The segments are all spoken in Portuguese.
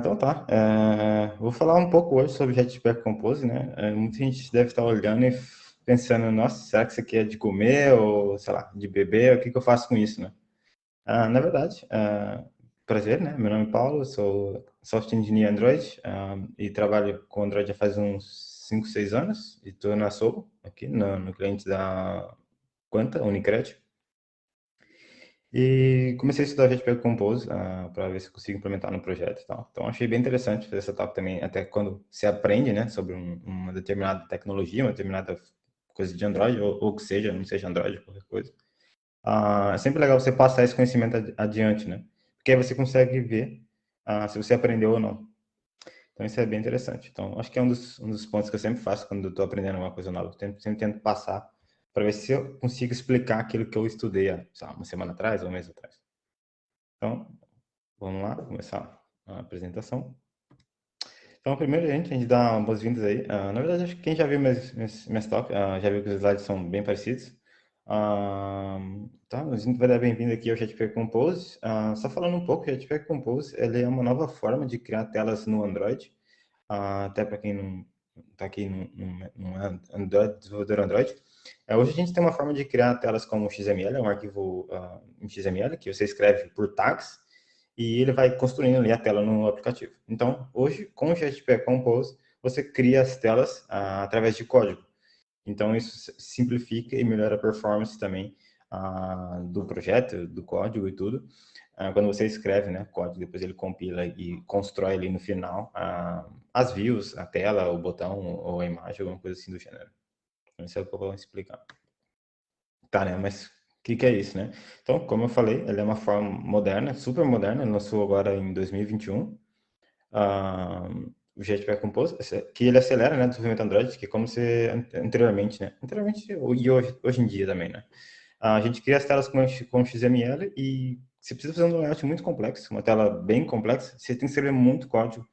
Então tá. Vou falar um pouco hoje sobre Jetpack Compose, né? Muita gente deve estar olhando e pensando, nossa, será que isso aqui é de comer ou, sei lá, de beber? O que que eu faço com isso, né? Na verdade, prazer, né? Meu nome é Paulo, eu sou Software Engineer Android, e trabalho com Android já faz uns 5, 6 anos e estou na Sobo, aqui no cliente da Quanta, Unicred. E comecei a estudar Jetpack Compose para ver se eu consigo implementar no projeto e tal. Então, achei bem interessante fazer essa talk também, até quando se aprende, né, sobre uma determinada tecnologia, uma determinada coisa de Android, ou que seja, não seja Android, qualquer coisa. É sempre legal você passar esse conhecimento adiante, né? Porque aí você consegue ver se você aprendeu ou não. Então, isso é bem interessante. Então, acho que é um dos pontos que eu sempre faço quando eu estou aprendendo uma coisa nova. Eu sempre tento passar para ver se eu consigo explicar aquilo que eu estudei há, sei lá, uma semana atrás ou um mês atrás. Então, vamos lá, começar a apresentação. Então, primeiro, a gente dá boas-vindas aí. Na verdade, acho que quem já viu minhas talks, já viu que os slides são bem parecidos. Tá, a gente vai dar bem-vindo aqui ao Jetpack Compose. Só falando um pouco, o Jetpack Compose, ele é uma nova forma de criar telas no Android. Até para quem não está aqui, não é Android, desenvolvedor Android. Hoje a gente tem uma forma de criar telas como XML, é um arquivo em XML que você escreve por tags e ele vai construindo ali a tela no aplicativo. Então, hoje, com o Jetpack Compose, você cria as telas através de código. Então, isso simplifica e melhora a performance também do projeto, do código e tudo. Quando você escreve, né, código, depois ele compila e constrói ali no final as views, a tela, o botão ou a imagem, alguma coisa assim do gênero. Então, isso é o que eu vou explicar. Tá, né? Mas o que é isso, né? Então, como eu falei, ele é uma forma moderna, super moderna, ele lançou agora em 2021, ah, o Jetpack Compose, que ele acelera, né, o desenvolvimento Android, que é como você anteriormente, né? Anteriormente e hoje em dia também, né? A gente cria as telas com XML e se precisa fazer um layout muito complexo, uma tela bem complexa, você tem que escrever muito código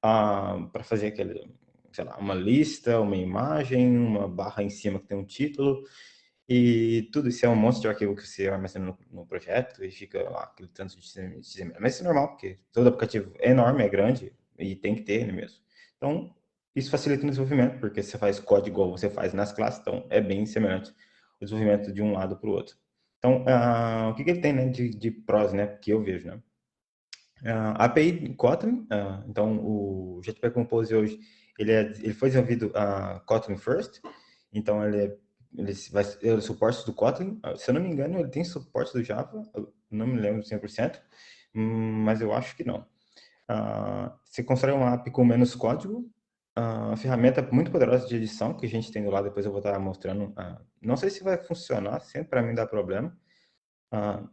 para fazer aquele, sei lá, uma lista, uma imagem, uma barra em cima que tem um título, e tudo isso é um monte de arquivo que você armazena no projeto e fica lá aquele tanto de XML. Mas isso é normal, porque todo aplicativo é enorme, é grande e tem que ter, né, mesmo. Então, isso facilita o desenvolvimento, porque você faz código igual você faz nas classes, então é bem semelhante o desenvolvimento de um lado para o outro. Então, o que ele tem, né, de prós, né, que eu vejo, né? API Kotlin, então o Jetpack Compose hoje, ele foi desenvolvido Kotlin First, então ele suporte do Kotlin, se eu não me engano, ele tem suporte do Java, eu não me lembro 100%, mas eu acho que não. Você constrói uma API com menos código, uma ferramenta muito poderosa de edição que a gente tem do lado, depois eu vou estar mostrando. Não sei se vai funcionar, sempre para mim dá problema.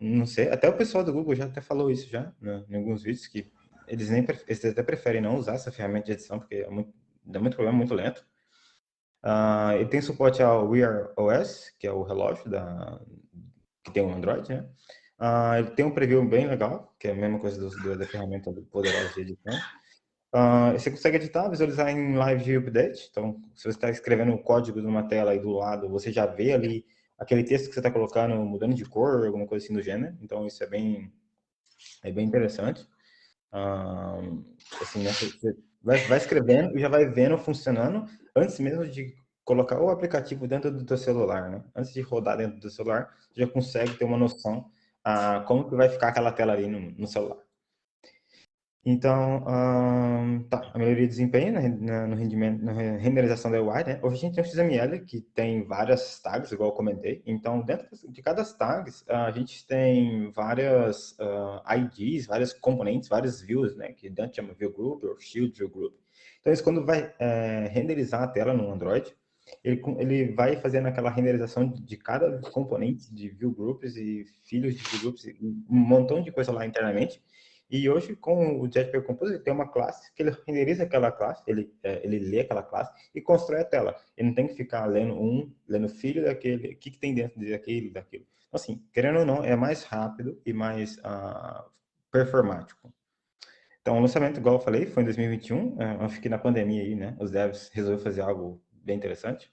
Não sei, até o pessoal do Google já até falou isso já, né, em alguns vídeos, que eles até preferem não usar essa ferramenta de edição, porque dá muito problema, muito lento. Ele tem suporte ao Wear OS, que é o relógio que tem um Android, né? Ele tem um preview bem legal, que é a mesma coisa da ferramenta poderosa de edição. Você consegue editar, visualizar em live de update. Então, se você está escrevendo o código numa tela aí do lado, você já vê ali aquele texto que você está colocando mudando de cor, alguma coisa assim do gênero. Então, isso é bem interessante. Assim, né, você vai escrevendo e já vai vendo funcionando antes mesmo de colocar o aplicativo dentro do teu celular, né? Antes de rodar dentro do celular, você já consegue ter uma noção como que vai ficar aquela tela ali no celular. Então, tá, a melhoria de desempenho no rendimento, na renderização da UI, né? Hoje a gente tem o XML que tem várias tags, igual eu comentei. Então, dentro de cada tags, a gente tem várias IDs, vários componentes, vários views, né? Que dentro chama view group ou shield view group. Então, isso quando vai renderizar a tela no Android, ele vai fazendo aquela renderização de cada componente de view groups e filhos de view groups, um montão de coisa lá internamente. E hoje, com o Jetpack Compose, ele tem uma classe que ele renderiza aquela classe, ele lê aquela classe e constrói a tela. Ele não tem que ficar lendo filho daquele, o que tem dentro daquilo. Então, assim, querendo ou não, é mais rápido e mais performático. Então, o lançamento, igual eu falei, foi em 2021. Acho que na pandemia aí, né, os devs resolveram fazer algo bem interessante.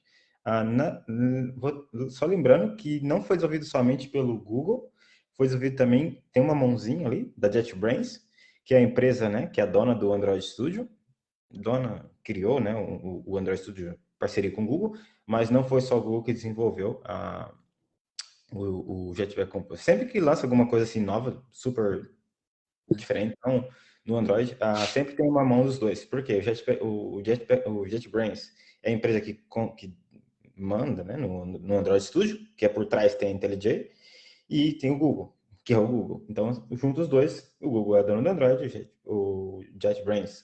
Só lembrando que não foi desenvolvido somente pelo Google, foi desenvolvido também, tem uma mãozinha ali, da JetBrains, que é a empresa, né, que é a dona do Android Studio, criou, né, o Android Studio em parceria com o Google, mas não foi só o Google que desenvolveu o Jetpack Compose. Sempre que lança alguma coisa assim nova, super diferente, então, no Android, sempre tem uma mão dos dois. Por quê? O JetBrains é a empresa que manda, né, no Android Studio, que é por trás tem a IntelliJ, e tem o Google, que é o Google. Então, juntos os dois, o Google é dono do Android, o JetBrains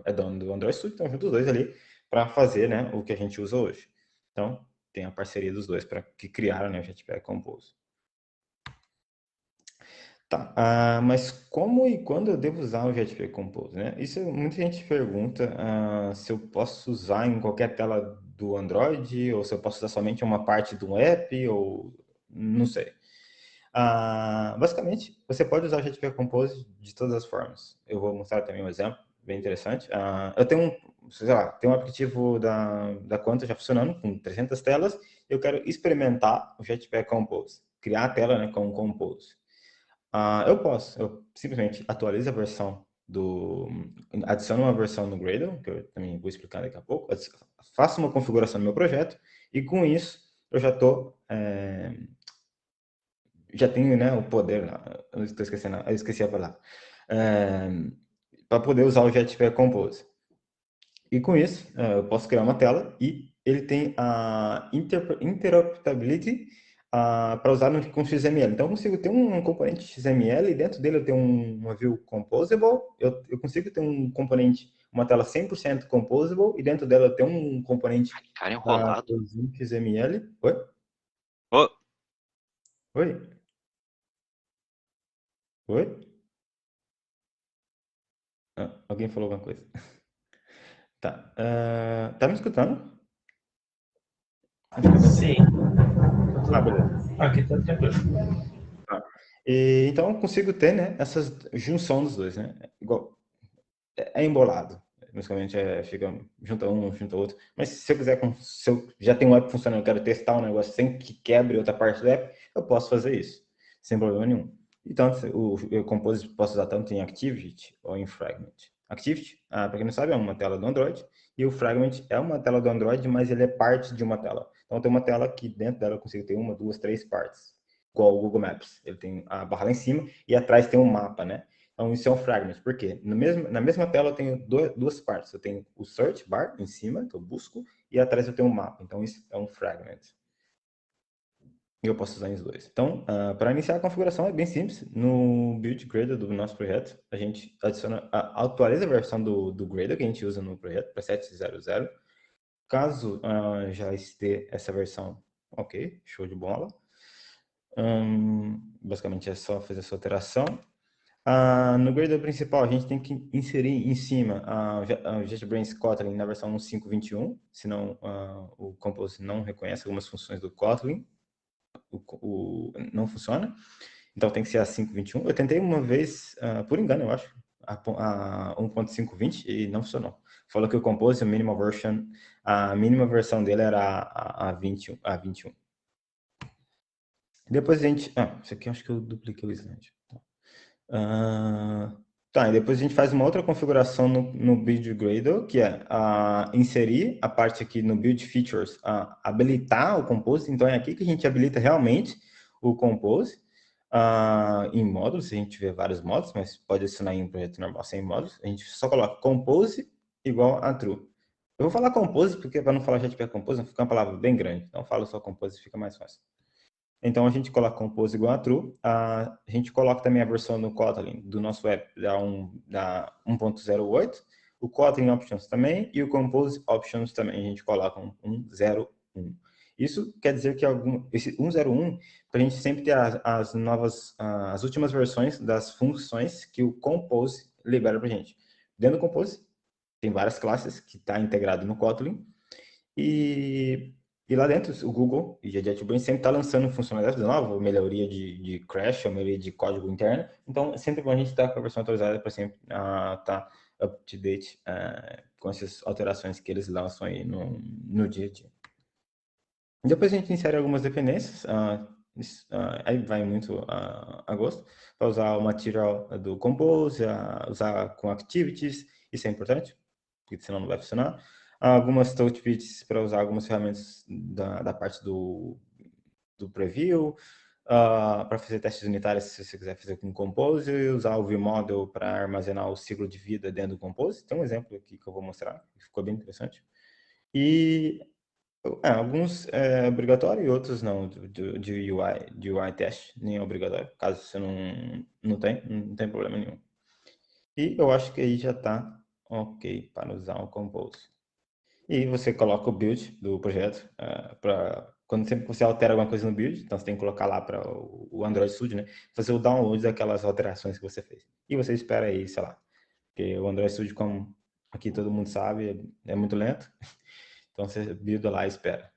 é dono do Android Studio, então juntos os dois ali para fazer, né, o que a gente usa hoje. Então, tem a parceria dos dois para que criaram, né, o Jetpack Compose. Tá, mas como e quando eu devo usar o Jetpack Compose, né? Isso muita gente pergunta se eu posso usar em qualquer tela do Android ou se eu posso usar somente uma parte do app ou não sei. Basicamente, você pode usar o Jetpack Compose de todas as formas. Eu vou mostrar também um exemplo bem interessante. Eu tenho sei lá, tenho um aplicativo da Quanta já funcionando com 300 telas. Eu quero experimentar o Jetpack Compose, criar a tela, né, com o Compose. Eu simplesmente atualizo a versão adiciono uma versão no Gradle, que eu também vou explicar daqui a pouco, faço uma configuração no meu projeto e com isso eu já tenho, né, o poder, eu estou esquecendo, eu esqueci a palavra, para poder usar o Jetpack Compose. E com isso, eu posso criar uma tela e ele tem a interoperability para usar com XML. Então, eu consigo ter um componente XML e dentro dele eu tenho uma view composable, eu consigo ter um componente, uma tela 100% composable e dentro dela eu tenho um componente Cara enrolado. XML. Oi? Ô, Oi? Oi? Alguém falou alguma coisa? Tá. Tá me escutando? Acho que eu Sim, beleza. aqui tá tranquilo. Tá. Então eu consigo ter, né, essa junção dos dois, né? Igual, é embolado. Basicamente, fica junta um, junta outro. Mas se eu quiser, se eu já tenho um app funcionando, eu quero testar um negócio sem que quebre outra parte do app, eu posso fazer isso, sem problema nenhum. Então, o Compose posso usar tanto em Activity ou em Fragment. Activity, para quem não sabe, é uma tela do Android, e o Fragment é uma tela do Android, mas ele é parte de uma tela. Então, tem uma tela que dentro dela eu consigo ter uma, duas, três partes, igual o Google Maps. Ele tem a barra lá em cima e atrás tem um mapa, né? Então, isso é um fragment. Por quê? Na mesma tela eu tenho duas partes. Eu tenho o search bar em cima, que eu busco, e atrás eu tenho um mapa. Então, isso é um fragment. E eu posso usar os dois. Então, para iniciar a configuração é bem simples. No build Gradle do nosso projeto, a gente atualiza a versão do Gradle que a gente usa no projeto para 7.0.0. Caso já esteja essa versão, ok, show de bola. Basicamente é só fazer essa alteração. No Gradle principal, a gente tem que inserir em cima o JetBrains Kotlin na versão 1.5.21, senão o Compose não reconhece algumas funções do Kotlin, não funciona. Então tem que ser a 5.21. Eu tentei uma vez, por engano, eu acho, a 1.5.20 e não funcionou. Falou que o Compose, a mínima versão dele era a 21. Depois a gente... isso aqui eu acho que eu dupliquei o slide. Tá, e depois a gente faz uma outra configuração no Build Gradle, que é inserir a parte aqui no Build Features, habilitar o Compose. Então é aqui que a gente habilita realmente o Compose em módulos. A gente vê vários módulos, mas pode adicionar em um projeto normal sem módulos. A gente só coloca Compose igual a True. Eu vou falar Compose, porque para não falar Jetpack Compose, fica uma palavra bem grande. Então falo só Compose, fica mais fácil. Então, a gente coloca compose igual a true. A gente coloca também a versão no Kotlin do nosso app da 1.08. O Kotlin Options também e o Compose Options também. A gente coloca um 1.0.1. Isso quer dizer que esse 1.0.1, para a gente sempre ter as últimas versões das funções que o Compose libera para a gente. Dentro do Compose, tem várias classes que está integrado no Kotlin. E lá dentro, o Google e a JetBrains sempre está lançando funcionalidades novas, melhoria de crash, ou melhoria de código interno. Então, sempre bom a gente estar com a versão atualizada para sempre estar up to date com essas alterações que eles lançam aí no dia a dia. Depois a gente insere algumas dependências. aí vai muito a gosto, para usar o material do Compose, usar com Activities, isso é importante, porque senão não vai funcionar. Algumas tooltips para usar algumas ferramentas da parte do preview, para fazer testes unitários se você quiser fazer com Compose, usar o vModel para armazenar o ciclo de vida dentro do Compose. Tem um exemplo aqui que eu vou mostrar, que ficou bem interessante. E alguns é obrigatório e outros não, de UI teste, nem é obrigatório, caso você não tem problema nenhum. E eu acho que aí já está ok para usar o Compose. E você coloca o build do projeto, quando sempre você altera alguma coisa no build, então você tem que colocar lá para o Android Studio, né? Fazer o download daquelas alterações que você fez. E você espera aí, sei lá, porque o Android Studio, como aqui todo mundo sabe, é muito lento. Então você builda lá e espera.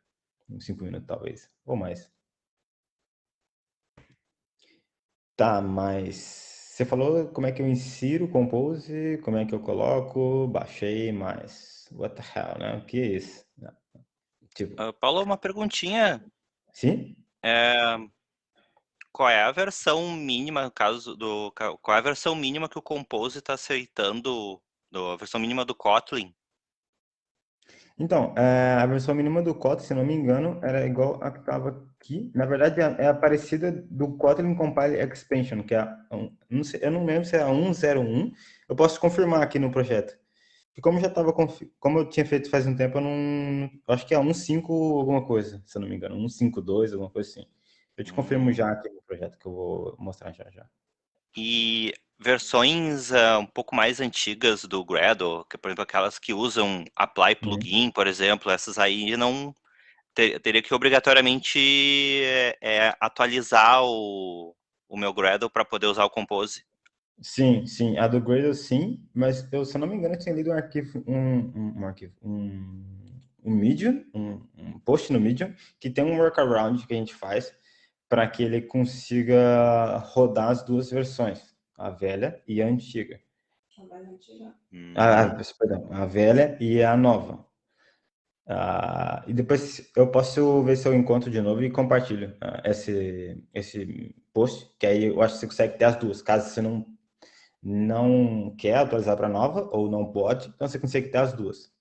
Uns 5 minutos talvez, ou mais. Tá, mas você falou como é que eu insiro o Compose, como é que eu coloco, baixei, mas what the hell, né? O que é isso? Tipo, Paulo, uma perguntinha. sim? É, qual é a versão mínima, no caso qual é a versão mínima que o Compose está aceitando, a versão mínima do Kotlin? Então, a versão mínima do Kotlin, se não me engano, era igual a que estava aqui. Na verdade, é a parecida do Kotlin Compile Expansion, que é não sei, eu não lembro se é a 1.0.1. Eu posso confirmar aqui no projeto. E como já estava, como eu tinha feito faz um tempo, eu não, acho que é 1.5 alguma coisa, se eu não me engano, 1.5.2, alguma coisa assim. Eu te confirmo Hum. já aqui no projeto que eu vou mostrar já já. E versões um pouco mais antigas do Gradle, que por exemplo aquelas que usam Apply Uhum. Plugin, por exemplo, essas aí não teria que obrigatoriamente atualizar o meu Gradle para poder usar o Compose. Sim, sim, a do Gradle sim, mas eu, se eu não me engano, eu tinha lido um arquivo, um Medium, um post no Medium, que tem um workaround que a gente faz para que ele consiga rodar as duas versões, a velha e a antiga. Hum. Perdão, a velha e a nova. E depois eu posso ver se eu encontro de novo e compartilho esse post, que aí eu acho que você consegue ter as duas, caso você não quer atualizar para nova ou não pode, então você consegue ter as duas.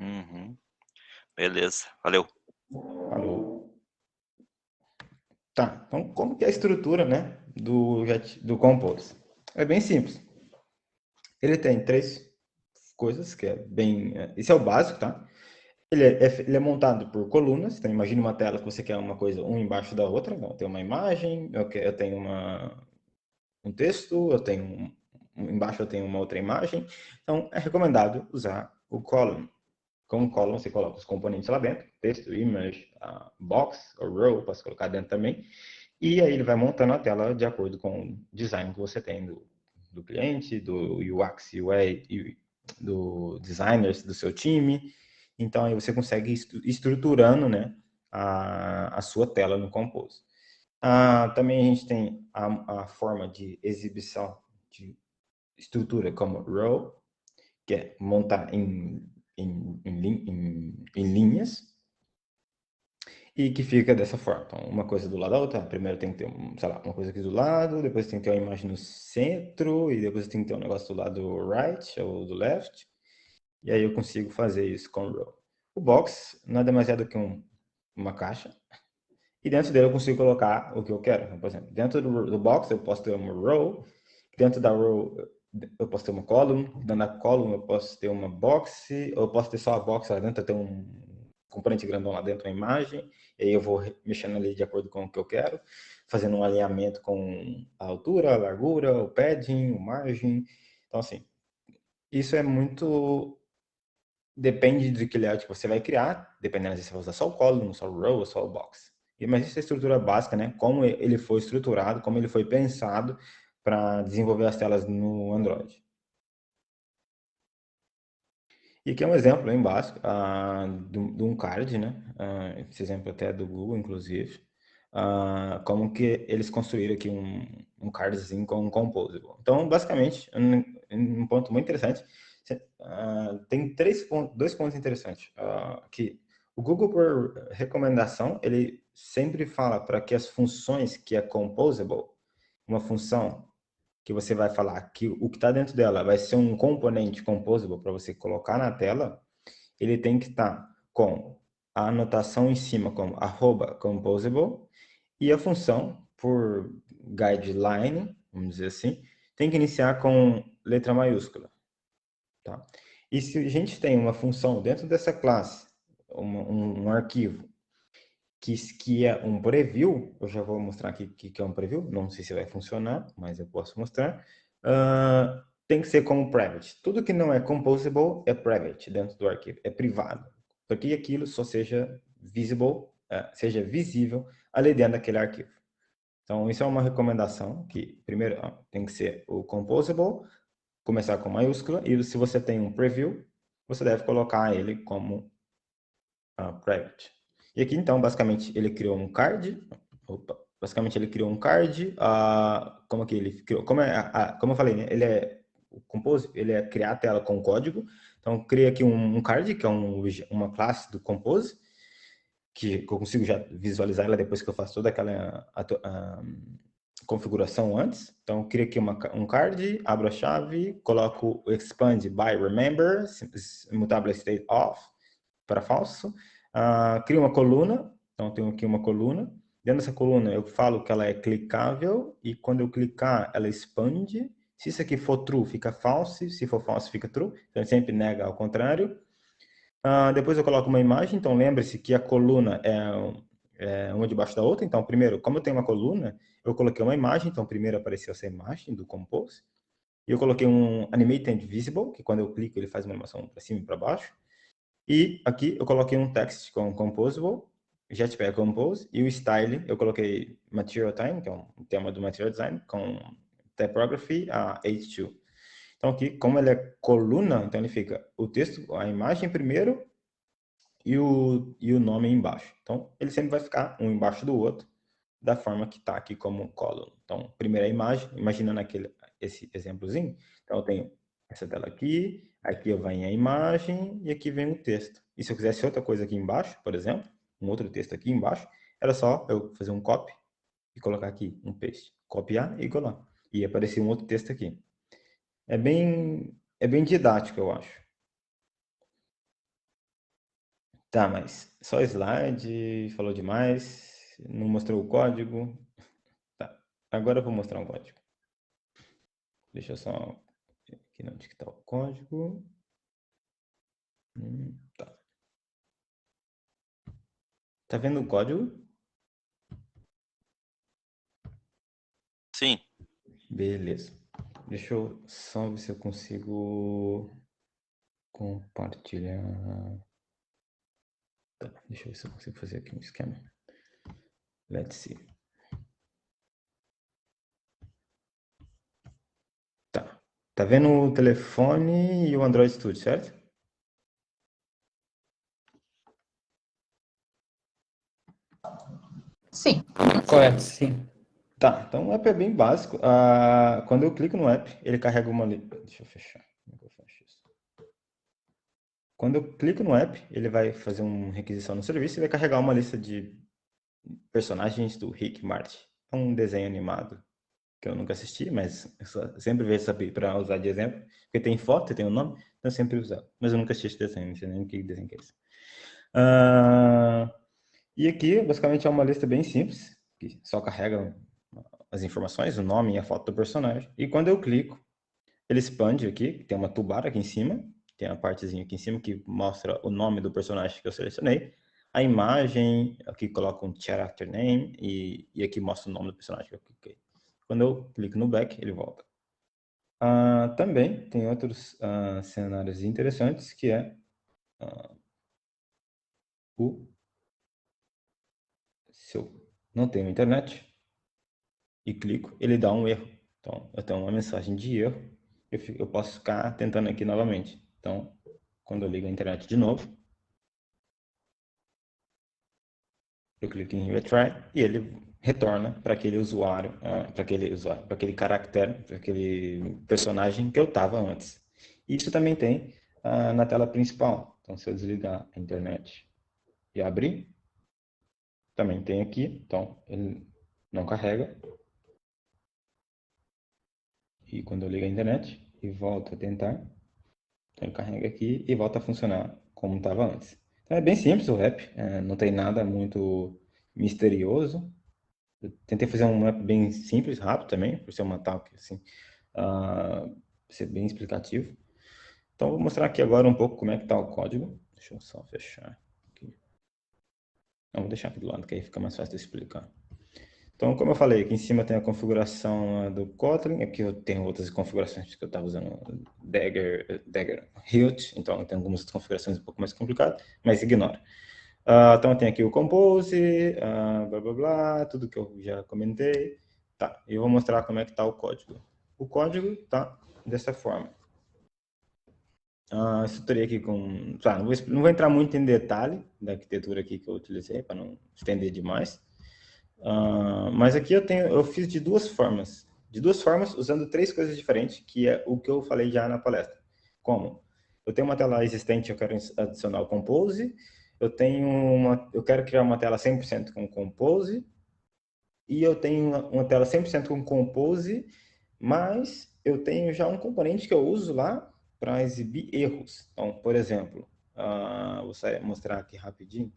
Uhum. Beleza, valeu. Alô? Tá, então como que é a estrutura, né, do Compose? É bem simples. Ele tem três coisas, que é bem... Esse é o básico, tá? Ele é montado por colunas, então imagine uma tela que você quer uma coisa uma embaixo da outra, então, tem uma imagem, eu tenho um texto, embaixo eu tenho uma outra imagem, então é recomendado usar o column. Com o column você coloca os componentes lá dentro, texto, image, box, ou row, posso colocar dentro também, e aí ele vai montando a tela de acordo com o design que você tem do cliente, do UX, UI, do designers do seu time. Então aí você consegue estruturando, né, a sua tela no Compose. Também a gente tem a forma de exibição de estrutura como row, que é montar em linhas, e que fica dessa forma. Então, uma coisa do lado da outra. Primeiro tem que ter, sei lá, uma coisa aqui do lado, depois tem que ter uma imagem no centro, e depois tem que ter um negócio do lado right ou do left. E aí eu consigo fazer isso com o row. O box nada mais é do que uma caixa. E dentro dele eu consigo colocar o que eu quero. Então, por exemplo, dentro do box eu posso ter uma row, dentro da row eu posso ter uma column, dentro da column eu posso ter uma box, ou eu posso ter só a box lá dentro, eu tenho um componente grandão lá dentro, uma imagem, e aí eu vou mexendo ali de acordo com o que eu quero, fazendo um alinhamento com a altura, a largura, o padding, o margem. Então, assim, isso é muito... Depende do que layout que você vai criar, dependendo se você vai usar só o column, só o row ou só o box. Mas essa é a estrutura básica, né? Como ele foi estruturado, como ele foi pensado para desenvolver as telas no Android. E aqui é um exemplo bem básico de um card, né? Esse exemplo até é do Google, inclusive. Como que eles construíram aqui um cardzinho com um composable. Então, basicamente, um ponto muito interessante, tem dois pontos interessantes. Que o Google, por recomendação, ele sempre fala para que as funções que é composable, uma função que você vai falar que o que está dentro dela vai ser um componente composable para você colocar na tela, ele tem que estar com a anotação em cima como @composable e a função por guideline, vamos dizer assim, tem que iniciar com letra maiúscula. Tá? E se a gente tem uma função dentro dessa classe, um arquivo, que é um preview, eu já vou mostrar aqui o que é um preview, não sei se vai funcionar, mas eu posso mostrar. Tem que ser como private. Tudo que não é composable é private dentro do arquivo, é privado, para que aquilo só seja visible, seja visível ali dentro daquele arquivo. Então, isso é uma recomendação, que primeiro tem que ser o composable, começar com maiúscula, e se você tem um preview, você deve colocar ele como private. E aqui, então, basicamente, ele criou um card. Como que ele criou? Como eu falei, né? O Compose, ele é criar a tela com código. Então, cria aqui um card, que é uma classe do Compose, que eu consigo já visualizar ela depois que eu faço toda aquela configuração antes. Então, eu crio aqui um card, abro a chave, coloco o expand by remember, immutable state off, para falso. Crio uma coluna, então tenho aqui uma coluna. Dentro dessa coluna eu falo que ela é clicável e quando eu clicar ela expande. Se isso aqui for true, fica false. Se for false, fica true. Então ele sempre nega ao contrário. Depois eu coloco uma imagem, então lembre-se que a coluna é uma debaixo da outra. Então primeiro, como eu tenho uma coluna, eu coloquei uma imagem, então primeiro apareceu essa imagem do Compose. E eu coloquei um Animated Visible, que quando eu clico ele faz uma animação para cima e para baixo. E aqui eu coloquei um text com Composable, Jetpack Compose, e o style eu coloquei Material Time, que é um tema do Material Design, com Typography H2. Então aqui, como ele é coluna, então ele fica o texto, a imagem primeiro e o nome embaixo. Então ele sempre vai ficar um embaixo do outro, da forma que está aqui como column. Então, primeira imagem, imaginando esse exemplozinho. Então eu tenho essa tela aqui vem a imagem e aqui vem o texto. E se eu quisesse outra coisa aqui embaixo, por exemplo, um outro texto aqui embaixo, era só eu fazer um copy e colocar aqui um paste. Copiar e colar. E aparecer um outro texto aqui. É bem didático, eu acho. Tá, mas só slide, falou demais, não mostrou o código. Tá, agora eu vou mostrar um código. Deixa eu só aqui onde que está o código. Tá. Tá vendo o código? Sim. Beleza. Deixa eu só ver se eu consigo compartilhar. Tá, deixa eu ver se eu consigo fazer aqui um esquema. Let's see. Tá. Tá vendo o telefone e o Android Studio, certo? Sim, correto, sim. Tá, então o app é bem básico. Quando eu clico no app, ele carrega uma... Deixa eu fechar. Como é que eu fecho isso? Quando eu clico no app, ele vai fazer uma requisição no serviço e vai carregar uma lista de personagens do Rick Martin. É um desenho animado que eu nunca assisti, mas eu sempre vejo essa para usar de exemplo, porque tem foto, tem o nome, então eu sempre uso. Mas eu nunca assisti esse desenho, não sei nem que desenho que é esse. E aqui, basicamente, é uma lista bem simples, que só carrega as informações, o nome e a foto do personagem. E quando eu clico, ele expande aqui, tem uma toolbar aqui em cima, tem a partezinha aqui em cima que mostra o nome do personagem que eu selecionei, a imagem, aqui coloca um character name e aqui mostra o nome do personagem que eu cliquei. Quando eu clico no back, ele volta. Também tem outros cenários interessantes, que é se eu não tenho internet e clico, ele dá um erro. Então, eu tenho uma mensagem de erro, eu posso ficar tentando aqui novamente. Então, quando eu ligo a internet de novo, eu clico em Retry e ele retorna para aquele usuário, para aquele caractere, para aquele personagem que eu estava antes. Isso também tem na tela principal. Então, se eu desligar a internet e abrir, também tem aqui, então ele não carrega. E quando eu ligo a internet e volto a tentar, então ele carrega aqui e volta a funcionar como estava antes. Então é bem simples o app, não tem nada muito misterioso. Eu tentei fazer um app bem simples, rápido também, por ser uma talk assim, ser bem explicativo. Então vou mostrar aqui agora um pouco como é que está o código. Deixa eu só fechar aqui. Não, vou deixar aqui do lado, que aí fica mais fácil de explicar. Então, como eu falei, aqui em cima tem a configuração do Kotlin. Aqui eu tenho outras configurações que eu estava usando Dagger Hilt. Então, tem algumas configurações um pouco mais complicadas, mas ignora. Então, tem aqui o Compose, blá, blá, blá, tudo que eu já comentei. Tá, e eu vou mostrar como é que está o código. O código está dessa forma. Estruturei aqui com... Tá, não vou entrar muito em detalhe da arquitetura aqui que eu utilizei, para não estender demais. Mas aqui eu fiz de duas formas. De duas formas, usando três coisas diferentes, que é o que eu falei já na palestra. Como? Eu tenho uma tela existente, eu quero adicionar o Compose. Eu quero criar uma tela 100% com Compose. E eu tenho uma tela 100% com Compose, mas eu tenho já um componente que eu uso lá para exibir erros. Então, por exemplo, vou mostrar aqui rapidinho.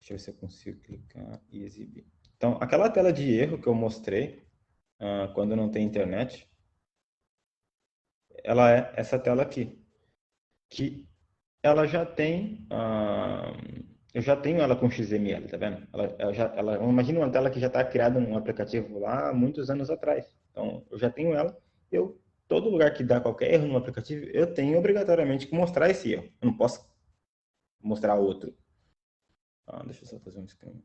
Deixa eu ver se eu consigo clicar e exibir. Então, aquela tela de erro que eu mostrei, quando não tem internet, ela é essa tela aqui, que ela já tem, eu já tenho ela com XML, tá vendo? Imagina uma tela que já está criada num aplicativo lá há muitos anos atrás. Então, eu já tenho ela, todo lugar que dá qualquer erro no aplicativo, eu tenho obrigatoriamente que mostrar esse erro. Eu não posso mostrar outro. Deixa eu só fazer um screen.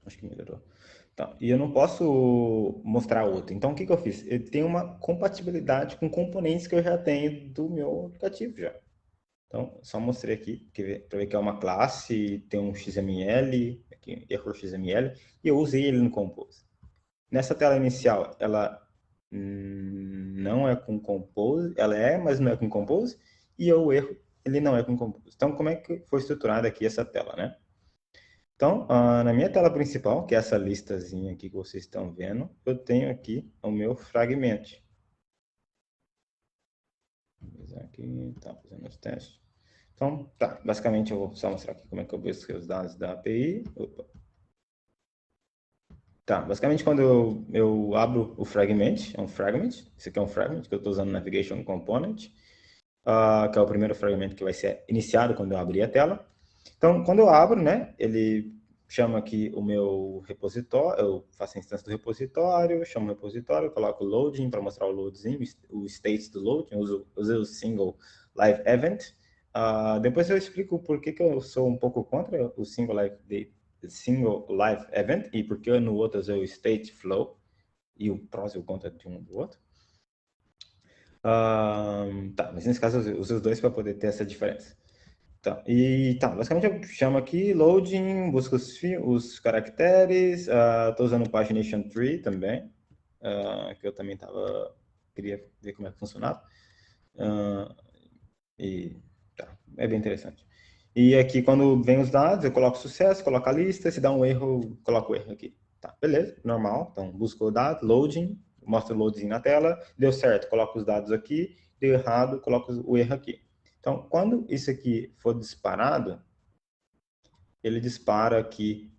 Acho que melhorou. Tá. E eu não posso mostrar outro. Então, o que eu fiz? Eu tenho uma compatibilidade com componentes que eu já tenho do meu aplicativo já. Então, só mostrei aqui para ver que é uma classe, tem um XML, aqui, erro XML, e eu usei ele no Compose. Nessa tela inicial, ela não é com Compose, ela é, mas não é com Compose, e o erro, ele não é com Compose. Então, como é que foi estruturada aqui essa tela, né? Então, na minha tela principal, que é essa listazinha aqui que vocês estão vendo, eu tenho aqui o meu fragment. Vou aqui, tá fazendo os testes. Então, tá, basicamente eu vou só mostrar aqui como é que eu busco os dados da API. Opa. Tá, basicamente quando eu abro o fragment, é um fragment, esse aqui é um fragment que eu estou usando Navigation Component, que é o primeiro fragment que vai ser iniciado quando eu abrir a tela. Então, quando eu abro, né, ele chama aqui o meu repositório, eu faço a instância do repositório, chamo o repositório, coloco o loading para mostrar o loadzinho, o state do loading, uso o single live event. Depois eu explico por que eu sou um pouco contra o single live event e por que no outro eu uso o state flow e o prós e o contra de um do outro. Tá, mas nesse caso eu uso os dois para poder ter essa diferença. Tá, basicamente eu chamo aqui loading, busco os caracteres, estou usando o pagination tree também, que eu também queria ver como é que funcionava. É bem interessante. E aqui quando vem os dados, eu coloco sucesso, coloco a lista, se dá um erro, eu coloco o erro aqui. Tá, beleza, normal. Então, busco o dado, loading, mostro o loading na tela, deu certo, coloco os dados aqui, deu errado, coloco o erro aqui. Então, quando isso aqui for disparado, ele dispara aqui,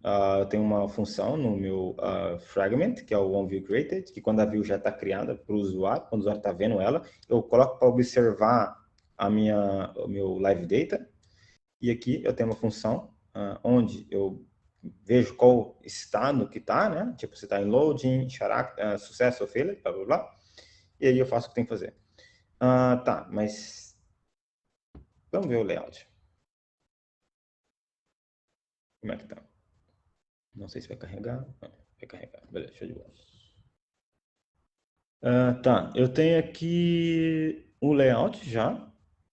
tem uma função no meu fragment, que é o onViewCreated, que quando a view já está criada para o usuário, quando o usuário está vendo ela, eu coloco para observar o meu live data, e aqui eu tenho uma função onde eu vejo qual estado que está, né? Tipo, se está em loading, sucesso ou failure, blá, blá, blá. E aí eu faço o que tem que fazer. Tá, mas vamos ver o layout. Como é que tá? Não sei se vai carregar. Vai carregar. Beleza, show de bola. Tá, eu tenho aqui o layout já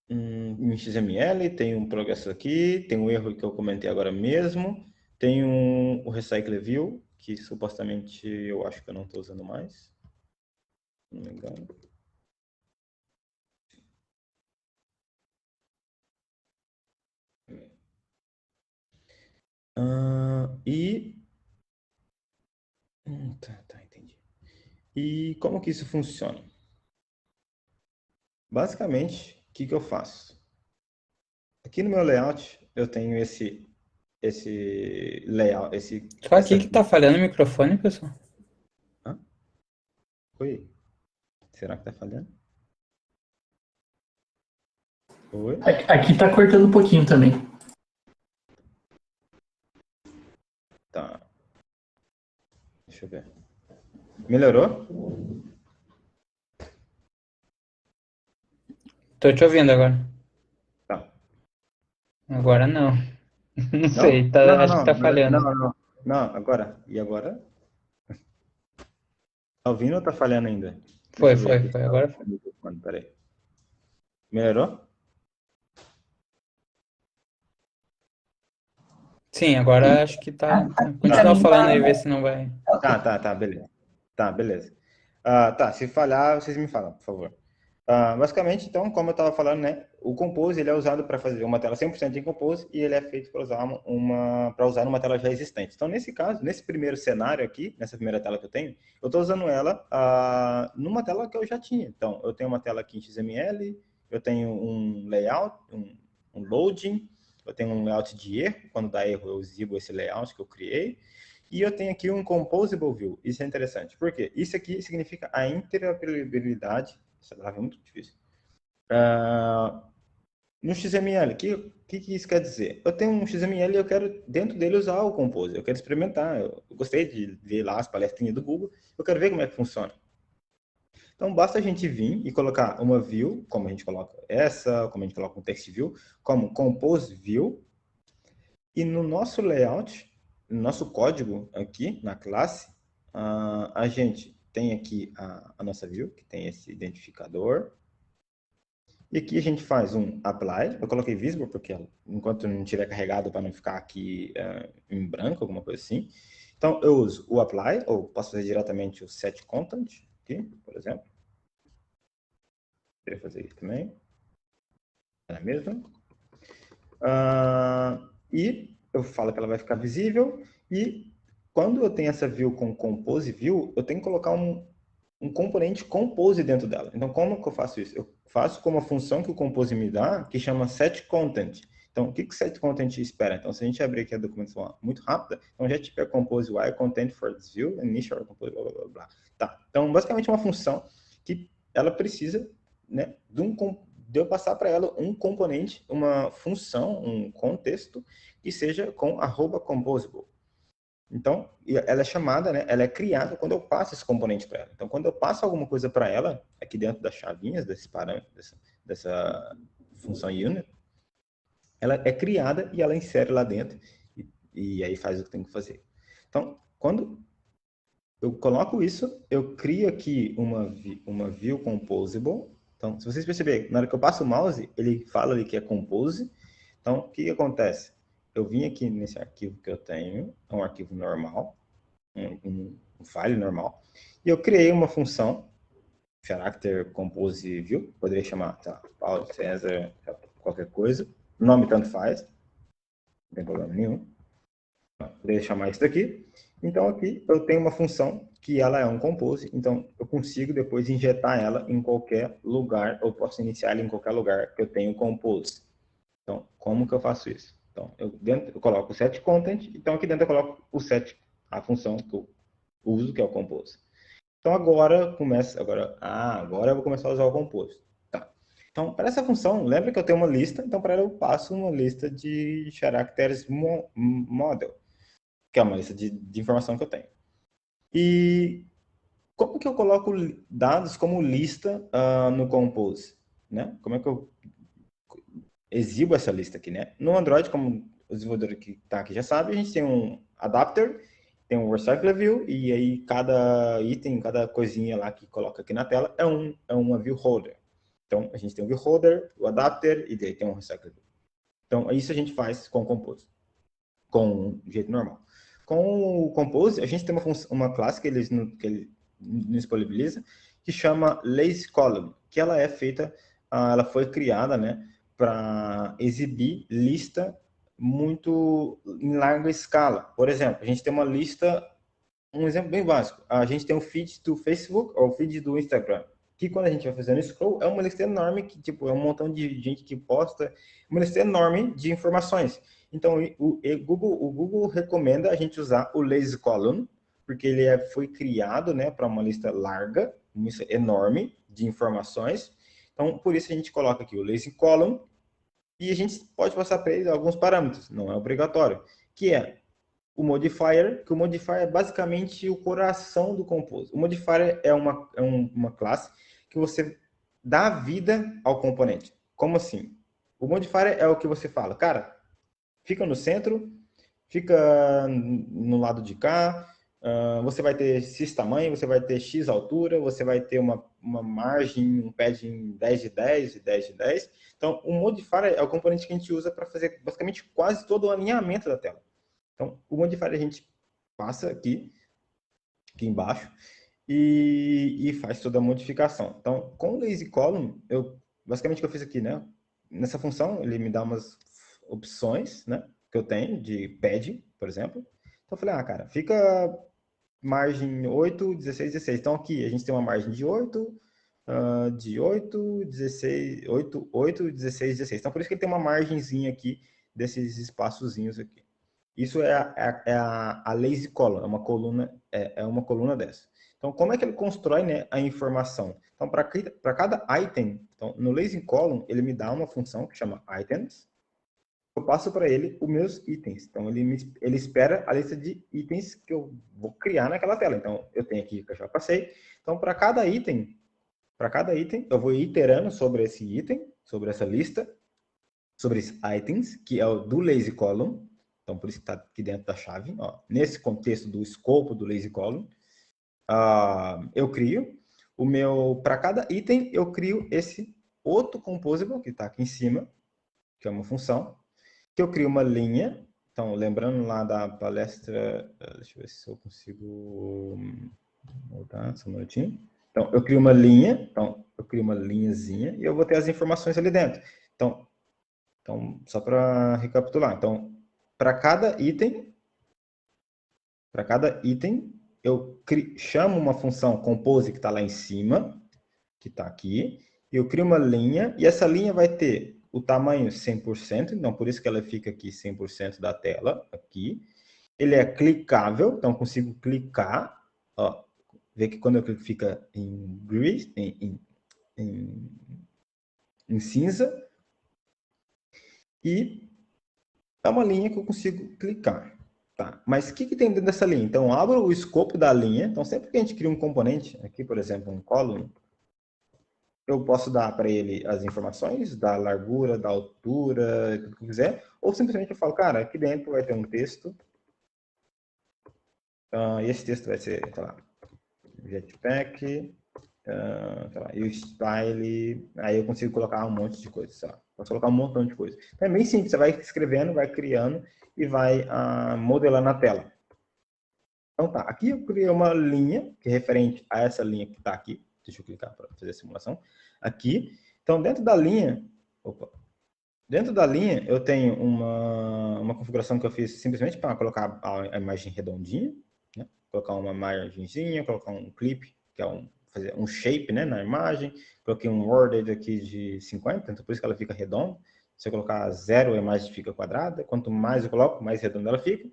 em XML, tem um progresso aqui, tem um erro que eu comentei agora mesmo, tem o Recycle View, que supostamente eu acho que eu não estou usando mais, se não me engano. Tá, entendi. E como que isso funciona? Basicamente, o que eu faço? Aqui no meu layout, eu tenho esse layout, Só aqui que tá falhando o microfone, pessoal. Hã? Oi? Será que tá falhando? Oi? Aqui tá cortando um pouquinho também. Tá. Deixa eu ver. Melhorou? Tô te ouvindo agora. Tá. Agora não. Não Não? sei, Não, acho que tá falhando. Não, agora. E agora? Tá ouvindo ou tá falhando ainda? Deixa Foi, eu ver foi, aqui. foi. Agora foi. Peraí. Melhorou? Sim, agora acho que tá. Continua falando aí, ver se não vai. Tá, beleza. Tá, beleza. Tá, se falhar, vocês me falam, por favor. Basicamente, então, como eu estava falando, né, o Compose ele é usado para fazer uma tela 100% em Compose e ele é feito para usar numa tela já existente. Então, nesse caso, nesse primeiro cenário aqui, nessa primeira tela que eu tenho, eu estou usando ela numa tela que eu já tinha. Então, eu tenho uma tela aqui em XML, eu tenho um layout, um loading, eu tenho um layout de erro, quando dá erro eu exibo esse layout que eu criei, e eu tenho aqui um Composable View. Isso é interessante. Por quê? Isso aqui significa a interoperabilidade. Essa palavra é muito difícil. No XML, o que isso quer dizer? Eu tenho um XML e eu quero, dentro dele, usar o Compose. Eu quero experimentar. Eu gostei de ver lá as palestrinhas do Google. Eu quero ver como é que funciona. Então, basta a gente vir e colocar uma view, como a gente coloca essa, como a gente coloca um text view, como Compose View. E no nosso layout, no nosso código aqui na classe, a gente tem aqui a nossa view, que tem esse identificador. E aqui a gente faz um apply. Eu coloquei visible porque enquanto não tiver carregado para não ficar aqui em branco, alguma coisa assim. Então eu uso o apply, ou posso fazer diretamente o set content aqui, por exemplo. Queria fazer isso também. É a mesma. E eu falo que ela vai ficar visível. E quando eu tenho essa view com compose view, eu tenho que colocar um componente compose dentro dela. Então, como que eu faço isso? Eu faço com uma função que o compose me dá, que chama setContent. Então, o que o setContent espera? Então, se a gente abrir aqui a documentação muito rápida, então já tiver compose y content for this view, initial compose, blá, blá, blá, blá. Tá. Então, basicamente, é uma função que ela precisa, né, de eu passar para ela um componente, uma função, um contexto, que seja com @composable. Então, ela é chamada, né, ela é criada quando eu passo esse componente para ela. Então, quando eu passo alguma coisa para ela, aqui dentro das chavinhas, desse parâmetro, dessa função unit, ela é criada e ela insere lá dentro e aí faz o que tem que fazer. Então, quando eu coloco isso, eu crio aqui uma view composable. Então, se vocês perceberem, na hora que eu passo o mouse, ele fala ali que é compose. Então, o que acontece? Eu vim aqui nesse arquivo que eu tenho, é um arquivo normal, um file normal, e eu criei uma função, character compose view, poderia chamar, tá, Paulo César, qualquer coisa, o nome tanto faz, não tem problema nenhum. Poderia chamar isso daqui. Então aqui eu tenho uma função que ela é um compose, então eu consigo depois injetar ela em qualquer lugar, ou posso iniciar ela em qualquer lugar que eu tenho compose. Então, como que eu faço isso? Então, eu coloco o set content, então aqui dentro eu coloco o set, a função que eu uso, que é o compose. Então agora eu vou começar a usar o compose. Tá. Então, para essa função, lembra que eu tenho uma lista, então para ela eu passo uma lista de characters model, que é uma lista de informação que eu tenho. E como que eu coloco dados como lista no compose? Né? Como é que eu exibo essa lista aqui, né? No Android, como o desenvolvedor que está aqui já sabe, a gente tem um adapter, tem um recycle view, e aí cada item, cada coisinha lá que coloca aqui na tela é uma view holder. Então, a gente tem o view holder, o adapter, e daí tem um recycle view. Então, isso a gente faz com o Compose, com um jeito normal. Com o Compose, a gente tem uma classe que ele disponibiliza, que chama Lazy Column, que ela é feita, ela foi criada, né, para exibir lista muito em larga escala. Por exemplo, a gente tem uma lista, um exemplo bem básico, a gente tem um feed do Facebook ou o feed do Instagram, que quando a gente vai fazendo scroll, é uma lista enorme, que tipo, é um montão de gente que posta, uma lista enorme de informações. Então, o Google recomenda a gente usar o Lazy Column, porque ele foi criado, né, para uma lista larga, uma lista enorme de informações. Então, por isso a gente coloca aqui o Lazy Column, e a gente pode passar para ele alguns parâmetros, não é obrigatório, que é o modifier, que o modifier é basicamente o coração do Compose. O modifier é uma classe que você dá vida ao componente. Como assim? O modifier é o que você fala, cara, fica no centro, fica no lado de cá, você vai ter X tamanho, você vai ter X altura, você vai ter uma margem, um padding 10 de 10 e 10 de 10. Então, o modifier é o componente que a gente usa para fazer basicamente quase todo o alinhamento da tela. Então, o modifier a gente passa aqui embaixo, e faz toda a modificação. Então, com o Lazy Column, basicamente o que eu fiz aqui, né? Nessa função, ele me dá umas opções, né? Que eu tenho de padding, por exemplo. Então, eu falei, cara, fica margem 8, 16, 16. Então, aqui a gente tem uma margem de 8, 16, 8, 16, 16. Então, por isso que ele tem uma margenzinha aqui desses espaçozinhos aqui. Isso é a Lazy Column, é uma coluna dessa. Então, como é que ele constrói, né, a informação? Então, para cada item, então, no Lazy Column, ele me dá uma função que chama items. Eu passo para ele os meus itens. Então, ele espera a lista de itens que eu vou criar naquela tela. Então, eu tenho aqui que eu já passei. Então, para cada item, eu vou iterando sobre esse item, sobre essa lista, sobre esses itens, que é o do Lazy Column. Então, por isso que está aqui dentro da chave. Ó, nesse contexto do escopo do Lazy Column, eu crio para cada item, eu crio esse outro composable, que está aqui em cima, que é uma função, que eu crio uma linha. Então, lembrando lá da palestra, deixa eu ver se eu consigo voltar, só um minutinho. Então, eu crio uma linha, linhazinha, e eu vou ter as informações ali dentro. Então só para recapitular. Então, para cada item, eu chamo uma função compose que está lá em cima, que está aqui, e eu crio uma linha, e essa linha vai ter o tamanho 100%, então por isso que ela fica aqui 100% da tela, aqui. Ele é clicável, então eu consigo clicar, ó, ver que quando eu clico fica em gris, em cinza, e é uma linha que eu consigo clicar. Tá. Mas o que tem dentro dessa linha? Então, eu abro o escopo da linha. Então, sempre que a gente cria um componente, aqui, por exemplo, um column, eu posso dar para ele as informações da largura, da altura, tudo que eu quiser, ou simplesmente eu falo, cara, aqui dentro vai ter um texto, e esse texto vai ser, sei lá, Jetpack, sei lá, e o style, aí eu consigo colocar um monte de coisa, sei lá, posso colocar um montão de coisa. Então, é bem simples, você vai escrevendo, vai criando e vai modelando a tela. Então tá, aqui eu criei uma linha que é referente a essa linha que está aqui. Deixa eu clicar para fazer a simulação. Aqui. Então, dentro da linha, eu tenho uma configuração que eu fiz simplesmente para colocar a imagem redondinha, né? Colocar uma margenzinha, colocar um clip, que é fazer um shape, né, na imagem. Coloquei um wordage aqui de 50, então por isso que ela fica redonda. Se eu colocar 0, a imagem fica quadrada. Quanto mais eu coloco, mais redonda ela fica.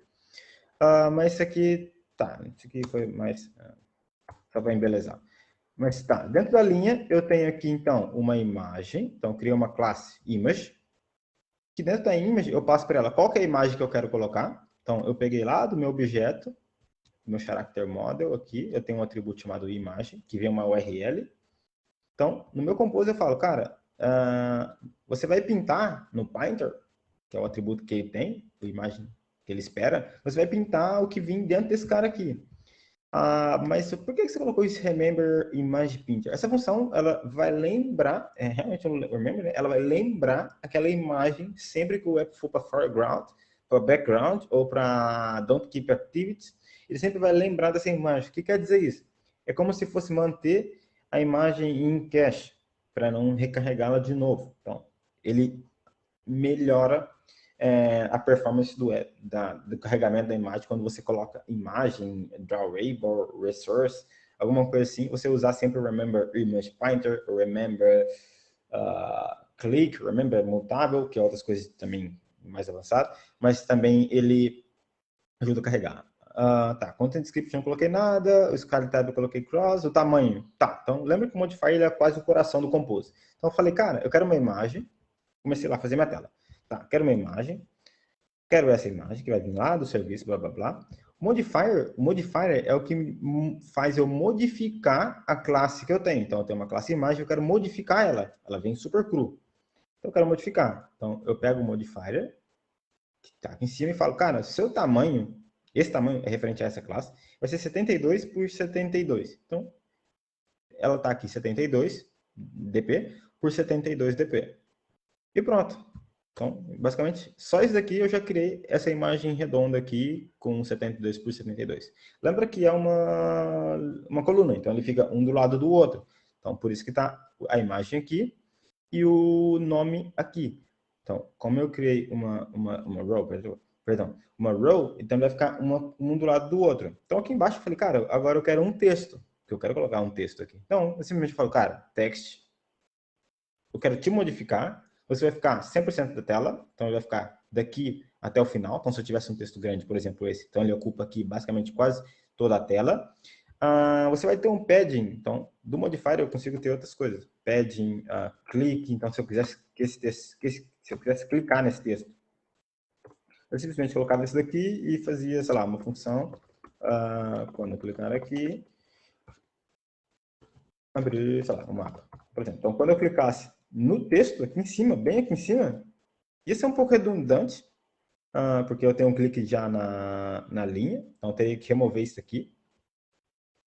Mas isso aqui, tá, isso aqui foi mais só para embelezar. Mas tá, dentro da linha eu tenho aqui então uma imagem, então eu criei uma classe image, que dentro da image eu passo para ela qual que é a imagem que eu quero colocar. Então eu peguei lá do meu objeto, do meu character model aqui, eu tenho um atributo chamado imagem, que vem uma URL. Então no meu compose eu falo, cara, você vai pintar no Painter, que é o atributo que ele tem, a imagem que ele espera, você vai pintar o que vem dentro desse cara aqui. Mas por que você colocou esse Remember Image Painter? Essa função, ela vai lembrar, realmente um remember, né? Ela vai lembrar aquela imagem sempre que o app for para foreground, para background ou para don't keep activities, ele sempre vai lembrar dessa imagem. O que quer dizer isso? É como se fosse manter a imagem em cache, para não recarregá-la de novo. Então, ele melhora a performance do carregamento da imagem quando você coloca imagem, drawable, resource, alguma coisa assim, você usar sempre remember image pointer, remember click, remember mutável, que é outras coisas também mais avançadas, mas também ele ajuda a carregar. Tá, content description não coloquei nada, o scaling tab eu coloquei cross, o tamanho, tá, então lembra que o modifier ele é quase o coração do Compose. Então eu falei, cara, eu quero uma imagem, comecei lá a fazer minha tela. Tá, quero uma imagem, quero essa imagem que vai vir lá do serviço, blá blá blá. O modifier é o que faz eu modificar a classe que eu tenho. Então eu tenho uma classe imagem, eu quero modificar ela vem super cru. Então eu quero modificar. Então eu pego o modifier, que está aqui em cima, e falo, cara, seu tamanho, esse tamanho é referente a essa classe, vai ser 72 por 72. Então ela está aqui 72 dp por 72 dp. E pronto. Então, basicamente, só isso daqui eu já criei essa imagem redonda aqui com 72 por 72. Lembra que é uma coluna, então ele fica um do lado do outro. Então, por isso que está a imagem aqui e o nome aqui. Então, como eu criei uma row, uma row, então vai ficar um do lado do outro. Então, aqui embaixo eu falei, cara, agora eu quero um texto, que eu quero colocar um texto aqui. Então, eu simplesmente falo, cara, text, eu quero te modificar, você vai ficar 100% da tela, então ele vai ficar daqui até o final. Então, se eu tivesse um texto grande, por exemplo, esse, então ele ocupa aqui basicamente quase toda a tela. Você vai ter um padding, então, do modifier eu consigo ter outras coisas. Padding, clique, então se eu quisesse se eu quisesse clicar nesse texto, eu simplesmente colocava isso daqui e fazia, sei lá, uma função, quando eu clicar aqui, abrir, sei lá, um mapa, por exemplo. Então, quando eu clicasse no texto, aqui em cima, bem aqui em cima, isso é um pouco redundante, porque eu tenho um clique já na linha, então eu teria que remover isso aqui,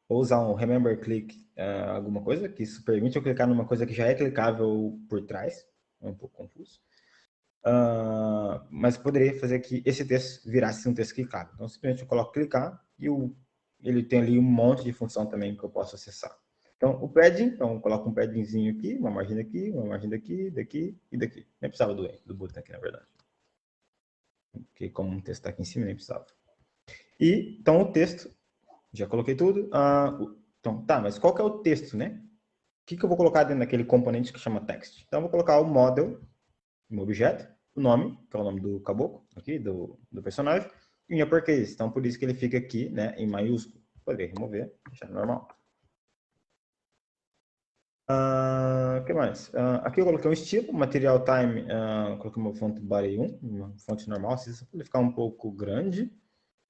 ou usar um remember click, alguma coisa, que isso permite eu clicar numa coisa que já é clicável por trás, é um pouco confuso. Mas poderia fazer que esse texto virasse um texto clicável. Então, simplesmente eu coloco clicar e ele tem ali um monte de função também que eu posso acessar. Então, o padding, então eu coloco um paddingzinho aqui, uma margem daqui, uma margem daqui, daqui e daqui. Nem precisava do button aqui, na verdade. Porque como o texto está aqui em cima, nem precisava. E, então, o texto, já coloquei tudo. Então, tá, mas qual que é o texto, né? O que eu vou colocar dentro daquele componente que chama text? Então, eu vou colocar o model, um objeto, o nome, que é o nome do caboclo, aqui, do personagem, em uppercase. Então, por isso que ele fica aqui, né, em maiúsculo. Poderia remover, deixar normal. O que mais? Aqui eu coloquei um estilo, material time, coloquei uma fonte body 1, uma fonte normal, assim, pode ficar um pouco grande,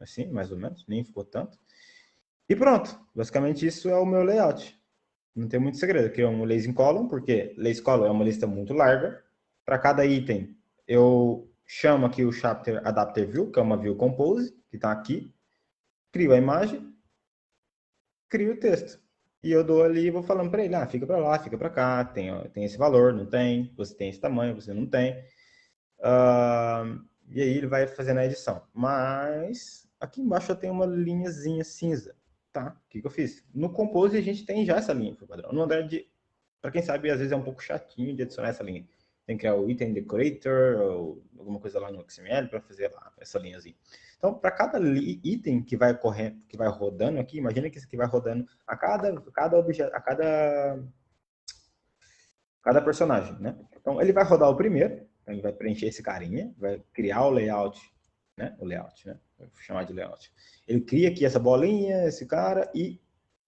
assim, mais ou menos, nem ficou tanto. E pronto, basicamente isso é o meu layout. Não tem muito segredo. Eu criei um lazy column, porque lazy column é uma lista muito larga. Para cada item, eu chamo aqui o chapter adapter view, que é uma view compose, que está aqui. Crio a imagem, crio o texto. E eu dou ali e vou falando para ele, fica para lá, fica para cá, tem esse valor, não tem, você tem esse tamanho, você não tem. E aí ele vai fazendo a edição. Mas aqui embaixo eu tenho uma linhazinha cinza. Tá, o que eu fiz? No Compose a gente tem já essa linha por padrão. No Android, para quem sabe, às vezes é um pouco chatinho de adicionar essa linha. Tem que criar o item decorator ou alguma coisa lá no XML para fazer lá essa linhazinha. Então, para cada item que vai correndo, que vai rodando aqui, imagina que isso aqui vai rodando a cada objeto, a cada personagem, né? Então, ele vai rodar o primeiro, então ele vai preencher esse carinha, vai criar o layout, né? O layout, né? Vou chamar de layout. Ele cria aqui essa bolinha, esse cara, e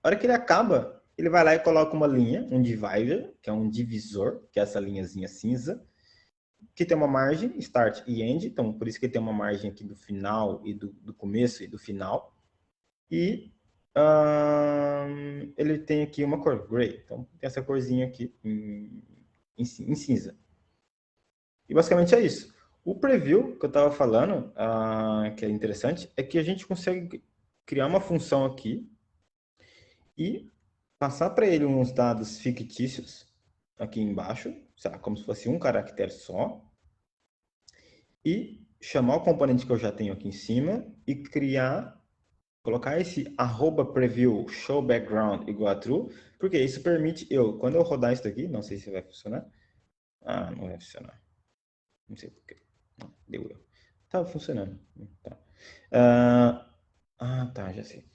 a hora que ele acaba, ele vai lá e coloca uma linha, um divider, que é um divisor, que é essa linhazinha cinza, que tem uma margem, start e end, então por isso que tem uma margem aqui do final e do começo e do final. E ele tem aqui uma cor, gray, então tem essa corzinha aqui em cinza. E basicamente é isso. O preview que eu estava falando, que é interessante, é que a gente consegue criar uma função aqui e passar para ele uns dados fictícios aqui embaixo, sei lá, como se fosse um caractere só. E chamar o componente que eu já tenho aqui em cima e colocar esse @preview show background igual a true, porque isso permite quando eu rodar isso aqui, não sei se vai funcionar. Ah, não vai funcionar. Não sei por quê. Não, deu erro. Tava funcionando. Tá. Tá, já sei.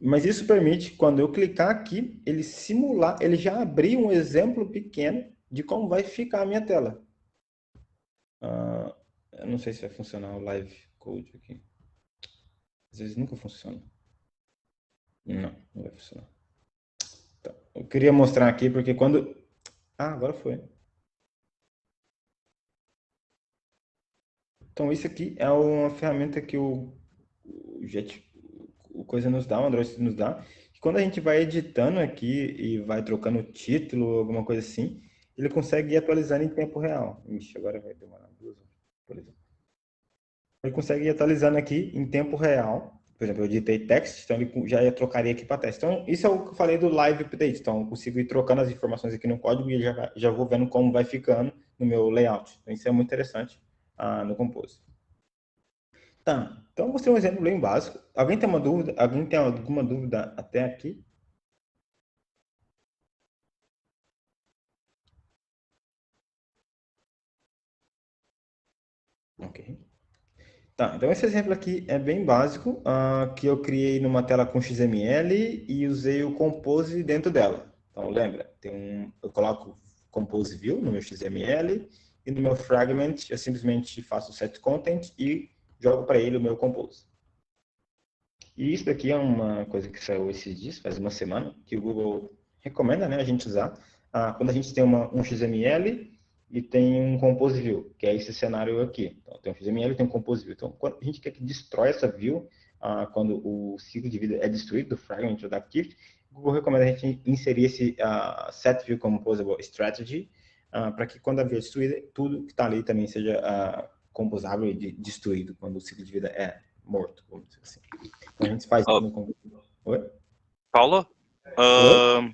Mas isso permite, quando eu clicar aqui, ele simular, ele já abrir um exemplo pequeno de como vai ficar a minha tela. Eu não sei se vai funcionar o live code aqui. Às vezes nunca funciona. Não vai funcionar. Tá. Eu queria mostrar aqui porque quando... agora foi. Então isso aqui é uma ferramenta que o coisa nos dá, o Android nos dá. Que quando a gente vai editando aqui e vai trocando o título, alguma coisa assim, ele consegue ir atualizando em tempo real. Ixi, agora vai demorar 2 horas, por exemplo. Ele consegue ir atualizando aqui em tempo real. Por exemplo, eu editei text, então ele já trocaria aqui para text. Então, isso é o que eu falei do live update. Então, eu consigo ir trocando as informações aqui no código e já vou vendo como vai ficando no meu layout. Então, isso é muito interessante no Compose. Tá, então eu mostrei um exemplo bem básico. Alguém tem uma dúvida? Alguém tem alguma dúvida até aqui? Ok. Tá, então esse exemplo aqui é bem básico, que eu criei numa tela com XML e usei o Compose dentro dela. Então lembra, eu coloco Compose View no meu XML e no meu Fragment eu simplesmente faço set content e jogo para ele o meu Compose. E isso daqui é uma coisa que saiu esses dias, faz uma semana, que o Google recomenda, né, a gente usar quando a gente tem um XML e tem um Compose View, que é esse cenário aqui. Então, tem um XML e tem um Compose View. Então, quando a gente quer que destrói essa view, quando o ciclo de vida é destruído do fragment ou da activity, o Google recomenda a gente inserir esse set view composable strategy, para que quando a view é destruída, tudo que está ali também seja composável e destruído quando o ciclo de vida é morto, vamos dizer assim. Então, a gente faz isso no Compose. Oi? Paulo? Oi?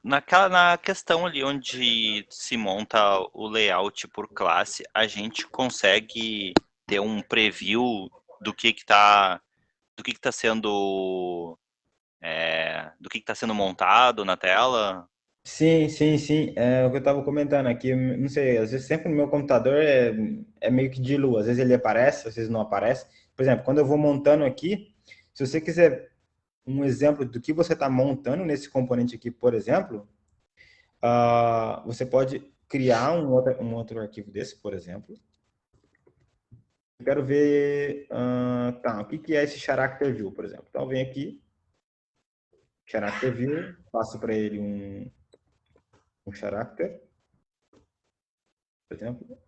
Na questão ali onde se monta o layout por classe, a gente consegue ter um preview do que está sendo do que está sendo montado na tela? Sim, sim, sim. É o que eu estava comentando aqui. Não sei, às vezes sempre no meu computador é meio que dilua. Às vezes ele aparece, às vezes não aparece. Por exemplo, quando eu vou montando aqui, se você quiser um exemplo do que você está montando nesse componente aqui, por exemplo, você pode criar um outro arquivo desse, por exemplo. Eu quero ver, o que é esse character view, por exemplo. Então, eu venho aqui, character view, passo para ele um character, por exemplo.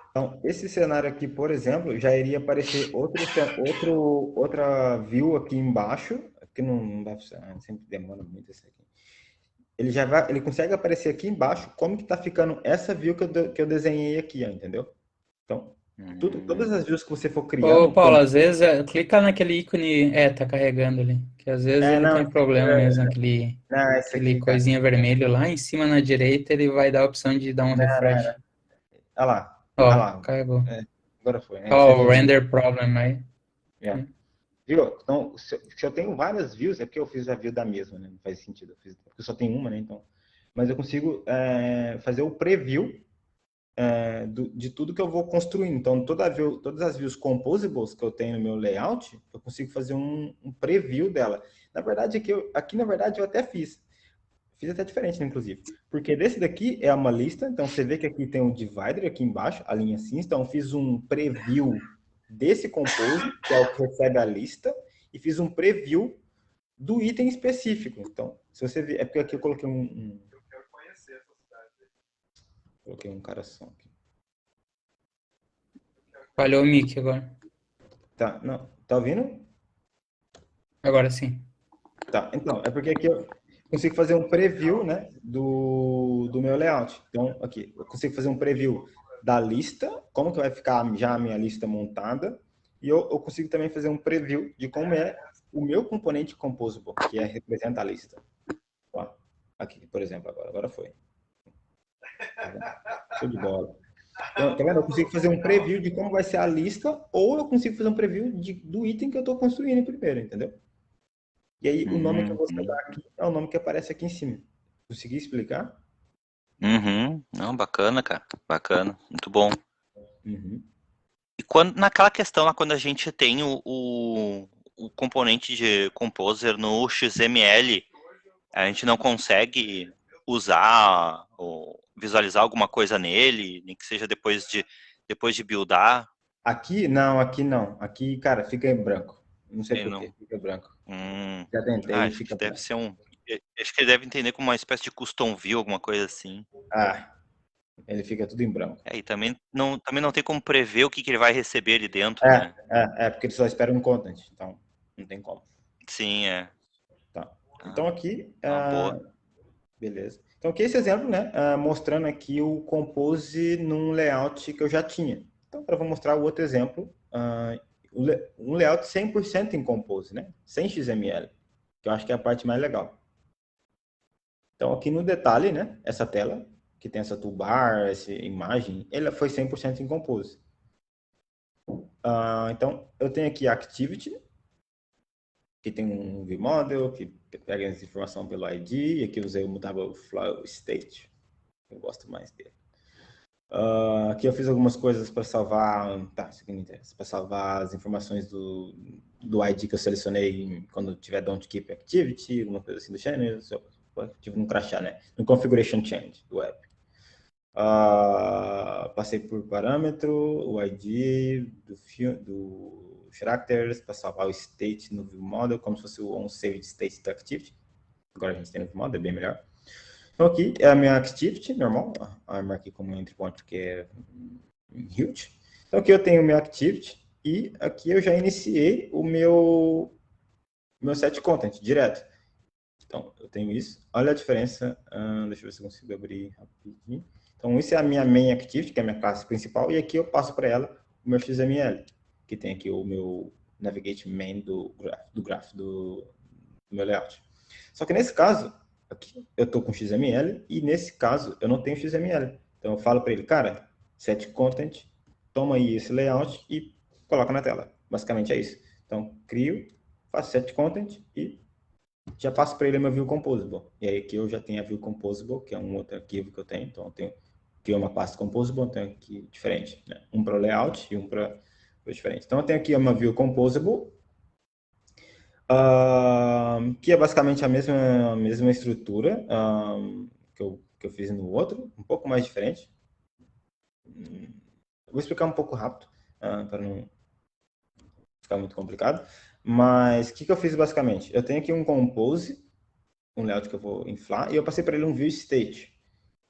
Então, esse cenário aqui, por exemplo, já iria aparecer outra view aqui embaixo, que não vai funcionar, sempre demora muito esse aqui. Ele consegue aparecer aqui embaixo como que está ficando essa view que eu desenhei aqui, ó, entendeu? Então, todas as views que você for criando... Ô, Paulo, às vezes clica naquele ícone, tá carregando ali, que às vezes ele não, tem problema mesmo, esse aquele aqui, cara. coisinha vermelho lá em cima na direita, ele vai dar a opção de dar um refresh. Olha lá, olha Ó, lá. carregou. Agora foi. Ó, o render problem aí. Viu? Então, se eu tenho várias views, é porque eu fiz a view da mesma, né? Não faz sentido. Porque eu só tenho uma, né? Então, mas eu consigo fazer o preview de tudo que eu vou construir. Então, todas as views composables que eu tenho no meu layout, eu consigo fazer um preview dela. Na verdade, aqui, na verdade, eu até fiz. Fiz até diferente, né, inclusive. Porque desse daqui é uma lista. Então, você vê que aqui tem um divider aqui embaixo, a linha cinza. Então, eu fiz um preview desse compose, que é o que recebe a lista. E fiz um preview do item específico. Então, se você ver... É porque aqui eu coloquei Coloquei um coração aqui. Falhou o mic agora. Tá, não. Tá ouvindo? Agora sim. Tá, então, é porque aqui eu consigo fazer um preview, né, do meu layout. Então, aqui, eu consigo fazer um preview da lista, como que vai ficar já a minha lista montada, e eu consigo também fazer um preview de como é o meu componente composable, que representa a lista. Ó, aqui, por exemplo, agora foi. Show de bola. Então, tá vendo? Eu consigo fazer um preview de como vai ser a lista, ou eu consigo fazer um preview do item que eu estou construindo primeiro, entendeu? E aí, o nome que eu vou dar aqui é o nome que aparece aqui em cima. Consegui explicar? Não, bacana, cara. Bacana. Muito bom. Uhum. E naquela questão lá, quando a gente tem o componente de Composer no XML, a gente não consegue usar ou visualizar alguma coisa nele, nem que seja depois de buildar. Aqui não. Aqui, cara, fica em branco. Não sei por que fica branco. Já tentei e Acho fica que deve branco. ser acho que ele deve entender como uma espécie de custom view, alguma coisa assim. Ele fica tudo em branco. E também não tem como prever o que ele vai receber ali dentro, né? Porque ele só espera um content, então não tem como. Sim, é. Tá. Então aqui, boa. beleza. Então aqui esse exemplo, né, mostrando aqui o Compose num layout que eu já tinha. Então agora eu vou mostrar o outro exemplo, um layout 100% em Compose, né, sem XML, que eu acho que é a parte mais legal. Então aqui no detalhe, né, essa tela, que tem essa toolbar, essa imagem, ela foi 100% em Compose. Então eu tenho aqui a Activity, que tem um ViewModel, que pega essa informação pelo ID, e aqui eu usei o Mutable Flow State, eu gosto mais dele. Aqui eu fiz algumas coisas para salvar, isso aqui não interessa, para salvar as informações do ID que eu selecionei quando tiver Don't Keep Activity, alguma coisa assim do gênero, tive no crashar, né? No Configuration Change do web. Passei por parâmetro, o ID do characters para salvar o state no ViewModel, como se fosse o onSaved state do Activity. Agora a gente tem no ViewModel, é bem melhor. Então aqui é a minha Activity normal, eu marquei como entry point que é huge. Então aqui eu tenho o meu Activity e aqui eu já iniciei o meu set content direto. Então eu tenho isso. Olha a diferença. Deixa eu ver se eu consigo abrir rapidinho. Então isso é a minha main Activity, que é a minha classe principal, e aqui eu passo para ela o meu XML, que tem aqui o meu navigate main do graph do meu layout. Só que nesse caso, aqui eu estou com XML e nesse caso eu não tenho XML. Então eu falo para ele, cara, set content, toma aí esse layout e coloca na tela. Basicamente é isso. Então crio, faço set content e já passo para ele a meu view composable. E aí aqui eu já tenho a view composable, que é um outro arquivo que eu tenho. Então eu tenho aqui uma classe composable, tenho aqui diferente, né? Um para layout e um para diferente. Então eu tenho aqui uma view composable, que é basicamente a mesma estrutura que eu fiz no outro, um pouco mais diferente. Vou explicar um pouco rápido, para não ficar muito complicado. Mas o que eu fiz basicamente? Eu tenho aqui um compose, um layout que eu vou inflar, e eu passei para ele um view state.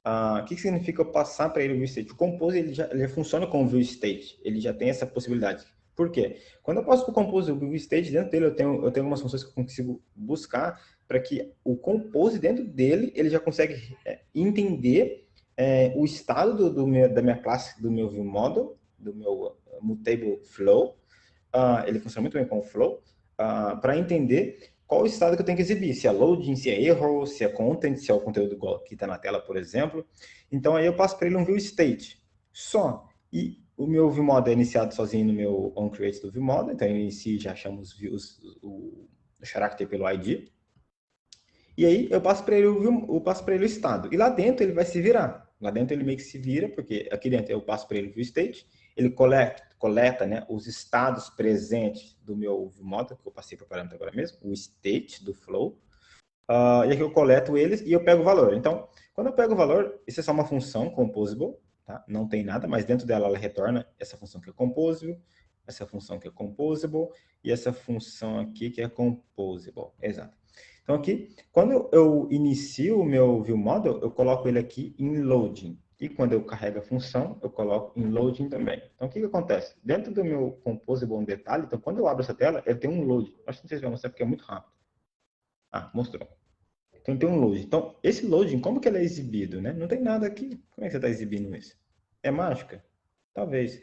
O que significa eu passar para ele o view state? O compose ele já funciona com o view state, ele já tem essa possibilidade. Por quê? Quando eu passo para o Compose o View State, dentro dele eu tenho algumas funções que eu consigo buscar para que o Compose dentro dele, ele já consegue entender o estado da minha classe, do meu ViewModel, do meu Mutable Flow. Ele funciona muito bem com o Flow, para entender qual o estado que eu tenho que exibir, se é loading, se é erro, se é content, se é o conteúdo igual que está na tela, por exemplo. Então aí eu passo para ele um View State só. E o meu ViewModel é iniciado sozinho no meu onCreate do ViewModel, então eu inicio, já chamo os views, o character pelo ID. E aí eu passo para ele o estado. E lá dentro ele vai se virar. Lá dentro ele meio que se vira, porque aqui dentro eu passo para ele o view state, ele coleta, né, os estados presentes do meu ViewModel, que eu passei para o parâmetro agora mesmo, o state do flow. E aqui eu coleto eles e eu pego o valor. Então, quando eu pego o valor, isso é só uma função composable, tá? Não tem nada, mas dentro dela ela retorna essa função que é composable, essa função que é composable e essa função aqui que é composable. Exato. Então aqui, quando eu inicio o meu ViewModel, eu coloco ele aqui em loading. E quando eu carrego a função, eu coloco em loading também. Então o que acontece? Dentro do meu composable detalhe, então quando eu abro essa tela, ele tem um load. Acho que não sei se vai mostrar porque é muito rápido. Mostrou. Então tem um load. Então, esse loading, como que ele é exibido, né? Não tem nada aqui. Como é que você está exibindo isso? É mágica? Talvez.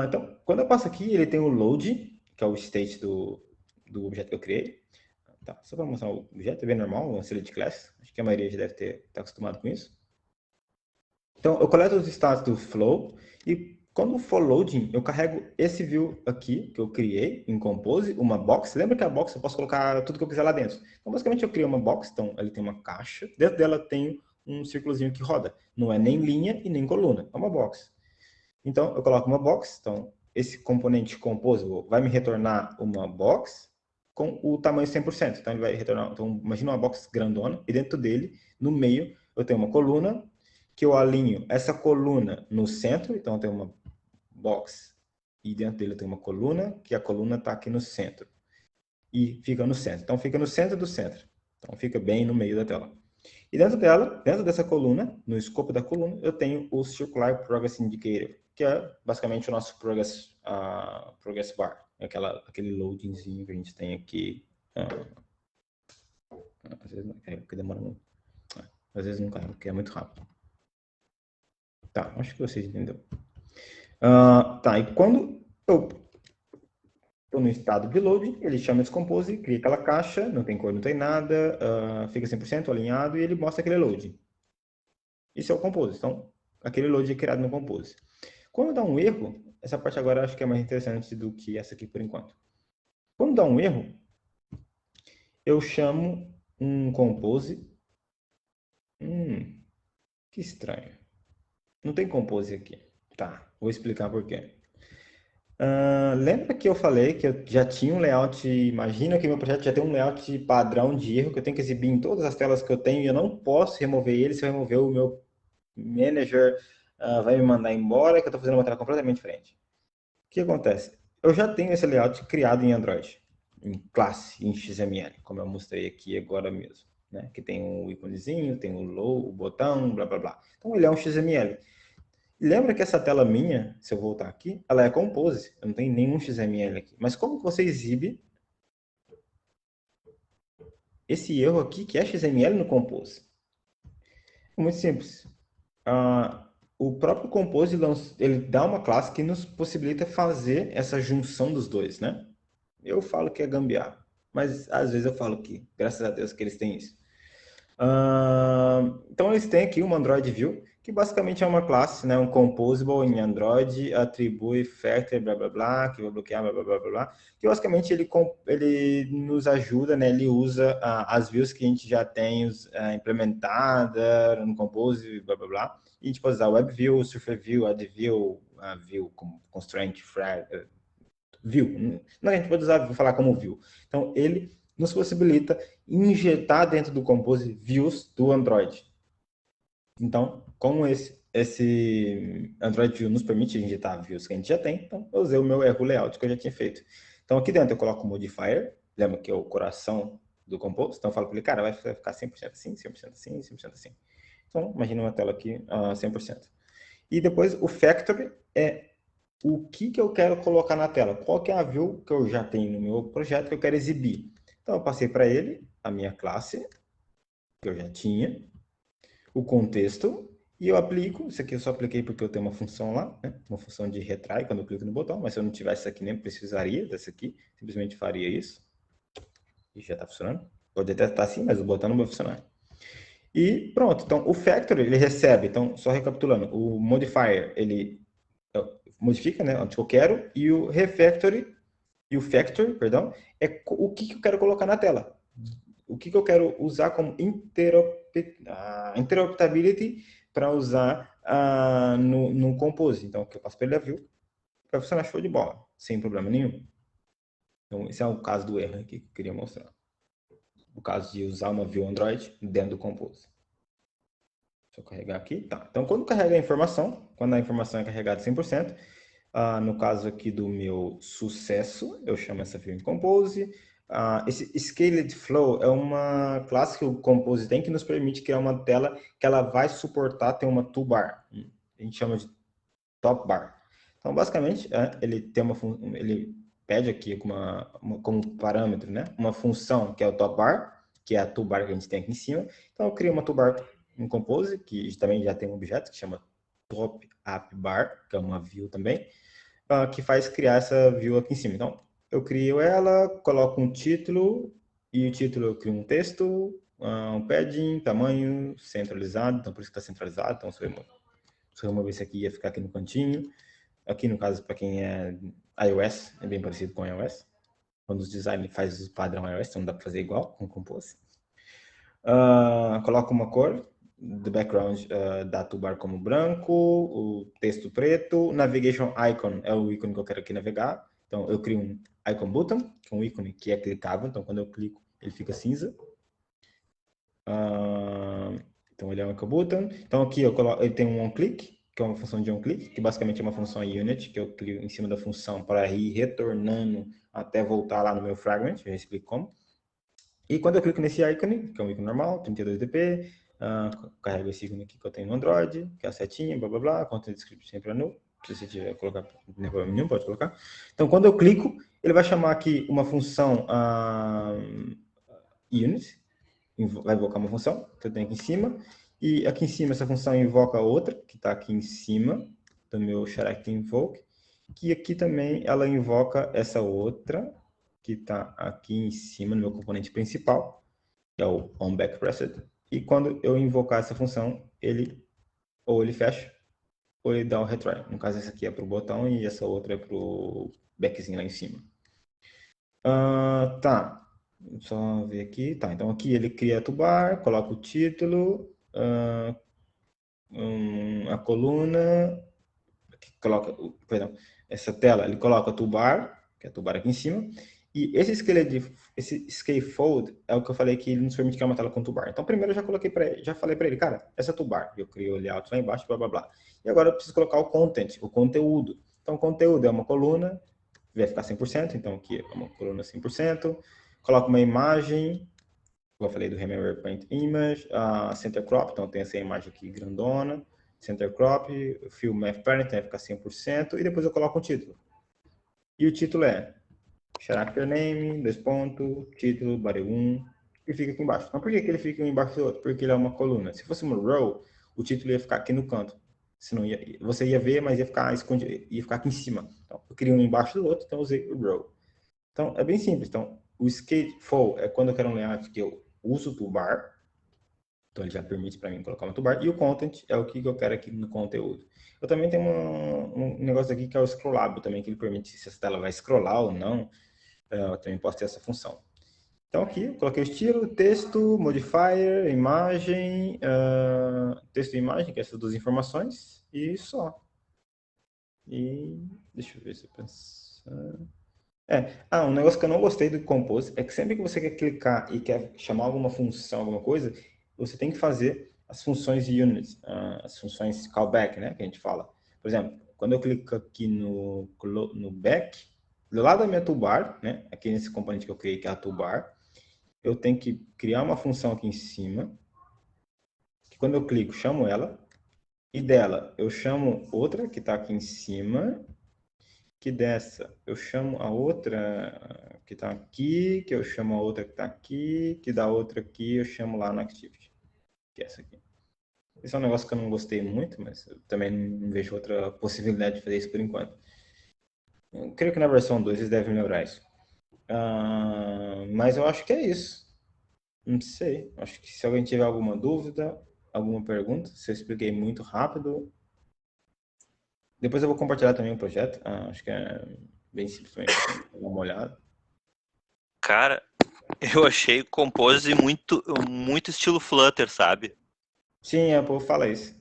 Então, quando eu passo aqui, ele tem o load, que é o state do objeto que eu criei. Tá, só para mostrar o objeto, é bem normal, um select class. Acho que a maioria já deve estar acostumado com isso. Então, eu coleto os status do flow e quando for loading, eu carrego esse view aqui que eu criei em Compose, uma box. Lembra que a box eu posso colocar tudo que eu quiser lá dentro. Então, basicamente, eu criei uma box. Então, ali tem uma caixa. Dentro dela tem um círculozinho que roda. Não é nem linha e nem coluna. É uma box. Então, eu coloco uma box. Então, esse componente Composable vai me retornar uma box com o tamanho 100%. Então, ele vai retornar... Então, imagina uma box grandona. E dentro dele, no meio, eu tenho uma coluna que eu alinho essa coluna no centro. Então, eu tenho uma box e dentro dele tem uma coluna, que a coluna está aqui no centro. E fica no centro. Então, fica no centro do centro. Então, fica bem no meio da tela. E dentro dela, dentro dessa coluna, no escopo da coluna, eu tenho o Circular Progress Indicator, que é basicamente o nosso Progress Bar. Aquele loadingzinho que a gente tem aqui. Às vezes não cai, porque demora muito. Às vezes não cai, porque é muito rápido. Tá, acho que vocês entenderam. Tá, e quando eu estou no estado de loading, ele chama esse compose, cria aquela caixa, não tem cor, não tem nada, fica 100% alinhado e ele mostra aquele loading. Isso é o compose. Então, aquele load é criado no compose. Quando dá um erro, essa parte agora eu acho que é mais interessante do que essa aqui por enquanto. Quando dá um erro, eu chamo um compose. Que estranho. Não tem compose aqui. Tá, vou explicar por quê. Lembra que eu falei que eu já tinha um layout, imagina que meu projeto já tem um layout padrão de erro que eu tenho que exibir em todas as telas que eu tenho e eu não posso remover ele. Se eu remover, o meu manager vai me mandar embora, que eu estou fazendo uma tela completamente diferente. O que acontece? Eu já tenho esse layout criado em Android, em classe, em XML, como eu mostrei aqui agora mesmo. Né? Que tem um íconezinho, tem o botão, blá blá blá. Então ele é um XML. Lembra que essa tela minha, se eu voltar aqui, ela é Compose. Eu não tenho nenhum XML aqui. Mas como que você exibe esse erro aqui, que é XML no Compose? É muito simples. O próprio Compose, ele dá uma classe que nos possibilita fazer essa junção dos dois, né? Eu falo que é gambiarra, mas às vezes eu falo que, graças a Deus, que eles têm isso. Então, eles têm aqui uma Android View, que basicamente é uma classe, né, um composable em Android, atribui factor, blá, blá, blá, que vai bloquear, blá, blá, blá, blá, que basicamente ele nos ajuda, né, ele usa as views que a gente já tem implementada no Compose, blá, blá, blá, e a gente pode usar Web View, Surface View, Add View, View como Constraint, View. Não, a gente pode usar, vou falar como View. Então, ele nos possibilita injetar dentro do Compose views do Android. Então, como esse Android View nos permite injetar views que a gente já tem, então eu usei o meu erro layout que eu já tinha feito. Então, aqui dentro eu coloco o modifier, lembra que é o coração do Compose, então eu falo para ele, cara, vai ficar 100% assim, 100% assim, 100% assim. Então, imagina uma tela aqui 100%. E depois o factory é o que eu quero colocar na tela, qual que é a view que eu já tenho no meu projeto que eu quero exibir. Então, eu passei para ele a minha classe, que eu já tinha, o contexto, e eu aplico, isso aqui eu só apliquei porque eu tenho uma função lá, né? Uma função de retry quando eu clico no botão, mas se eu não tivesse isso aqui, nem precisaria dessa aqui, simplesmente faria isso. E já está funcionando. Pode até estar assim, mas o botão não vai funcionar. E pronto, então o factory, ele recebe, então só recapitulando, o modifier, ele modifica, né, onde eu quero, e o refactory, e o factory, perdão, é o que eu quero colocar na tela. O que eu quero usar como interoperability para usar no Compose. Então, o que eu faço para ele é view, vai funcionar show de bola, sem problema nenhum. Então, esse é o caso do erro aqui que eu queria mostrar. O caso de usar uma view Android dentro do Compose. Deixa eu carregar aqui. Tá. Então, quando carrega a informação, quando a informação é carregada 100%, no caso aqui do meu sucesso, eu chamo essa view em Compose. Esse Scaled Flow é uma classe que o Compose tem que nos permite criar uma tela que ela vai suportar ter uma toolbar. A gente chama de top bar. Então, basicamente, ele tem ele pede aqui como parâmetro, né, uma função que é o top bar, que é a toolbar que a gente tem aqui em cima. Então, eu crio uma toolbar em Compose, que também já tem um objeto que chama top app bar, que é uma view também, que faz criar essa view aqui em cima. Então, eu crio ela, coloco um título, e o título eu crio um texto, um padding, tamanho, centralizado, então por isso que está centralizado. Então, se eu remover esse aqui, ia ficar aqui no cantinho. Aqui, no caso, para quem é iOS, é bem parecido com iOS. Quando os designers fazem o padrão iOS, então dá para fazer igual com o Compose. Coloco uma cor do background da toolbar como branco, o texto preto, navigation icon é o ícone que eu quero aqui navegar. Então eu crio um icon button, que é um ícone que é clicável, então quando eu clico ele fica cinza. Então ele é um icon button. Então aqui ele tem um onClick, que é uma função de onClick, que basicamente é uma função unit, que eu crio em cima da função para ir retornando até voltar lá no meu fragment, eu já explico como. E quando eu clico nesse ícone, que é um ícone normal, 32dp, carrego esse ícone aqui que eu tenho no Android, que é a setinha, blá blá blá, content description sempre é null, se você tiver colocar, não tem problema nenhum, pode colocar. Então quando eu clico, ele vai chamar aqui uma função unit, vai invocar uma função que eu tenho aqui em cima, e aqui em cima essa função invoca outra, que está aqui em cima do meu Character Invoke, que aqui também ela invoca essa outra, que está aqui em cima no meu componente principal, que é o onBackPressed. E quando eu invocar essa função, ou ele fecha, ou ele dá o retry. No caso, essa aqui é para o botão e essa outra é para o backzinho lá em cima. Tá. Só ver aqui. Tá, então aqui ele cria a toolbar, coloca o título, a coluna, coloca, perdão, essa tela, ele coloca a toolbar, que é a toolbar aqui em cima, e esse scaffold é o que eu falei que ele nos permite criar uma tela com toolbar. Então, primeiro eu já coloquei para ele, já falei para ele, cara, essa toolbar, eu crio o layout lá embaixo, blá blá blá. E agora eu preciso colocar o content, o conteúdo. Então, o conteúdo é uma coluna, vai ficar 100%, então aqui é uma coluna 100%. Coloco uma imagem, como eu falei do Remember Point Image, Center Crop, então tem essa imagem aqui grandona, Center Crop, Fill Math Parent, vai ficar 100%, e depois eu coloco um título. E o título é Character Name, 2 pontos, título, body 1, e fica aqui embaixo. Então por que ele fica um embaixo do outro? Porque ele é uma coluna. Se fosse uma row, o título ia ficar aqui no canto. Senão você ia ver, mas ia ficar escondido, ia ficar aqui em cima. Então eu queria um embaixo do outro, então eu usei o row. Então é bem simples. Então o scaffold é quando eu quero um layout que eu uso o toolbar. Então ele já permite para mim colocar uma toolbar. E o content é o que eu quero aqui no conteúdo. Eu também tenho um negócio aqui que é o scrollable também, que ele permite se essa tela vai scrollar ou não. Eu também posso ter essa função. Então aqui eu coloquei o estilo, texto, modifier, imagem, texto e imagem, que é essas duas informações, e só. E deixa eu ver se eu pensar. Um negócio que eu não gostei do Compose é que sempre que você quer clicar e quer chamar alguma função, alguma coisa, você tem que fazer as funções unit, as funções callback, né, que a gente fala. Por exemplo, quando eu clico aqui no back, do lado da minha toolbar, né, aqui nesse componente que eu criei, que é a toolbar, eu tenho que criar uma função aqui em cima, que quando eu clico, chamo ela, e dela eu chamo outra que está aqui em cima, que dessa eu chamo a outra que está aqui, que eu chamo a outra que está aqui, que da outra aqui eu chamo lá no Activity, que é essa aqui. Esse é um negócio que eu não gostei muito, mas eu também não vejo outra possibilidade de fazer isso por enquanto. Eu creio que na versão 2 eles devem melhorar isso. Mas eu acho que é isso. Não sei. Acho que se alguém tiver alguma dúvida, alguma pergunta, se eu expliquei muito rápido. Depois eu vou compartilhar também o projeto. Acho que é bem simples também, pra dar uma olhada. Cara, eu achei o Compose muito estilo Flutter, sabe? Sim, o povo fala isso.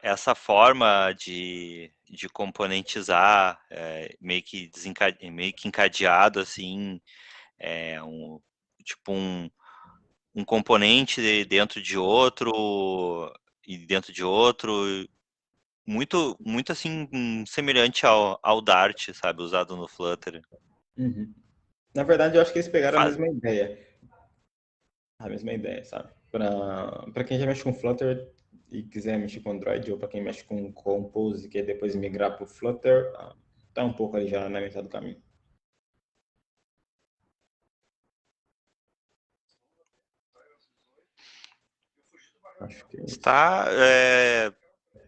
Essa forma de componentizar, meio que encadeado, assim, tipo um componente dentro de outro, e dentro de outro, muito assim, semelhante ao Dart, sabe, usado no Flutter. Uhum. Na verdade, eu acho que eles pegaram a Faz- mesma ideia. A mesma ideia, sabe? Para quem já mexe com Flutter e quiser mexer com Android, ou para quem mexe com Compose e quer depois migrar para o Flutter, tá um pouco ali já na metade do caminho. Acho que é isso.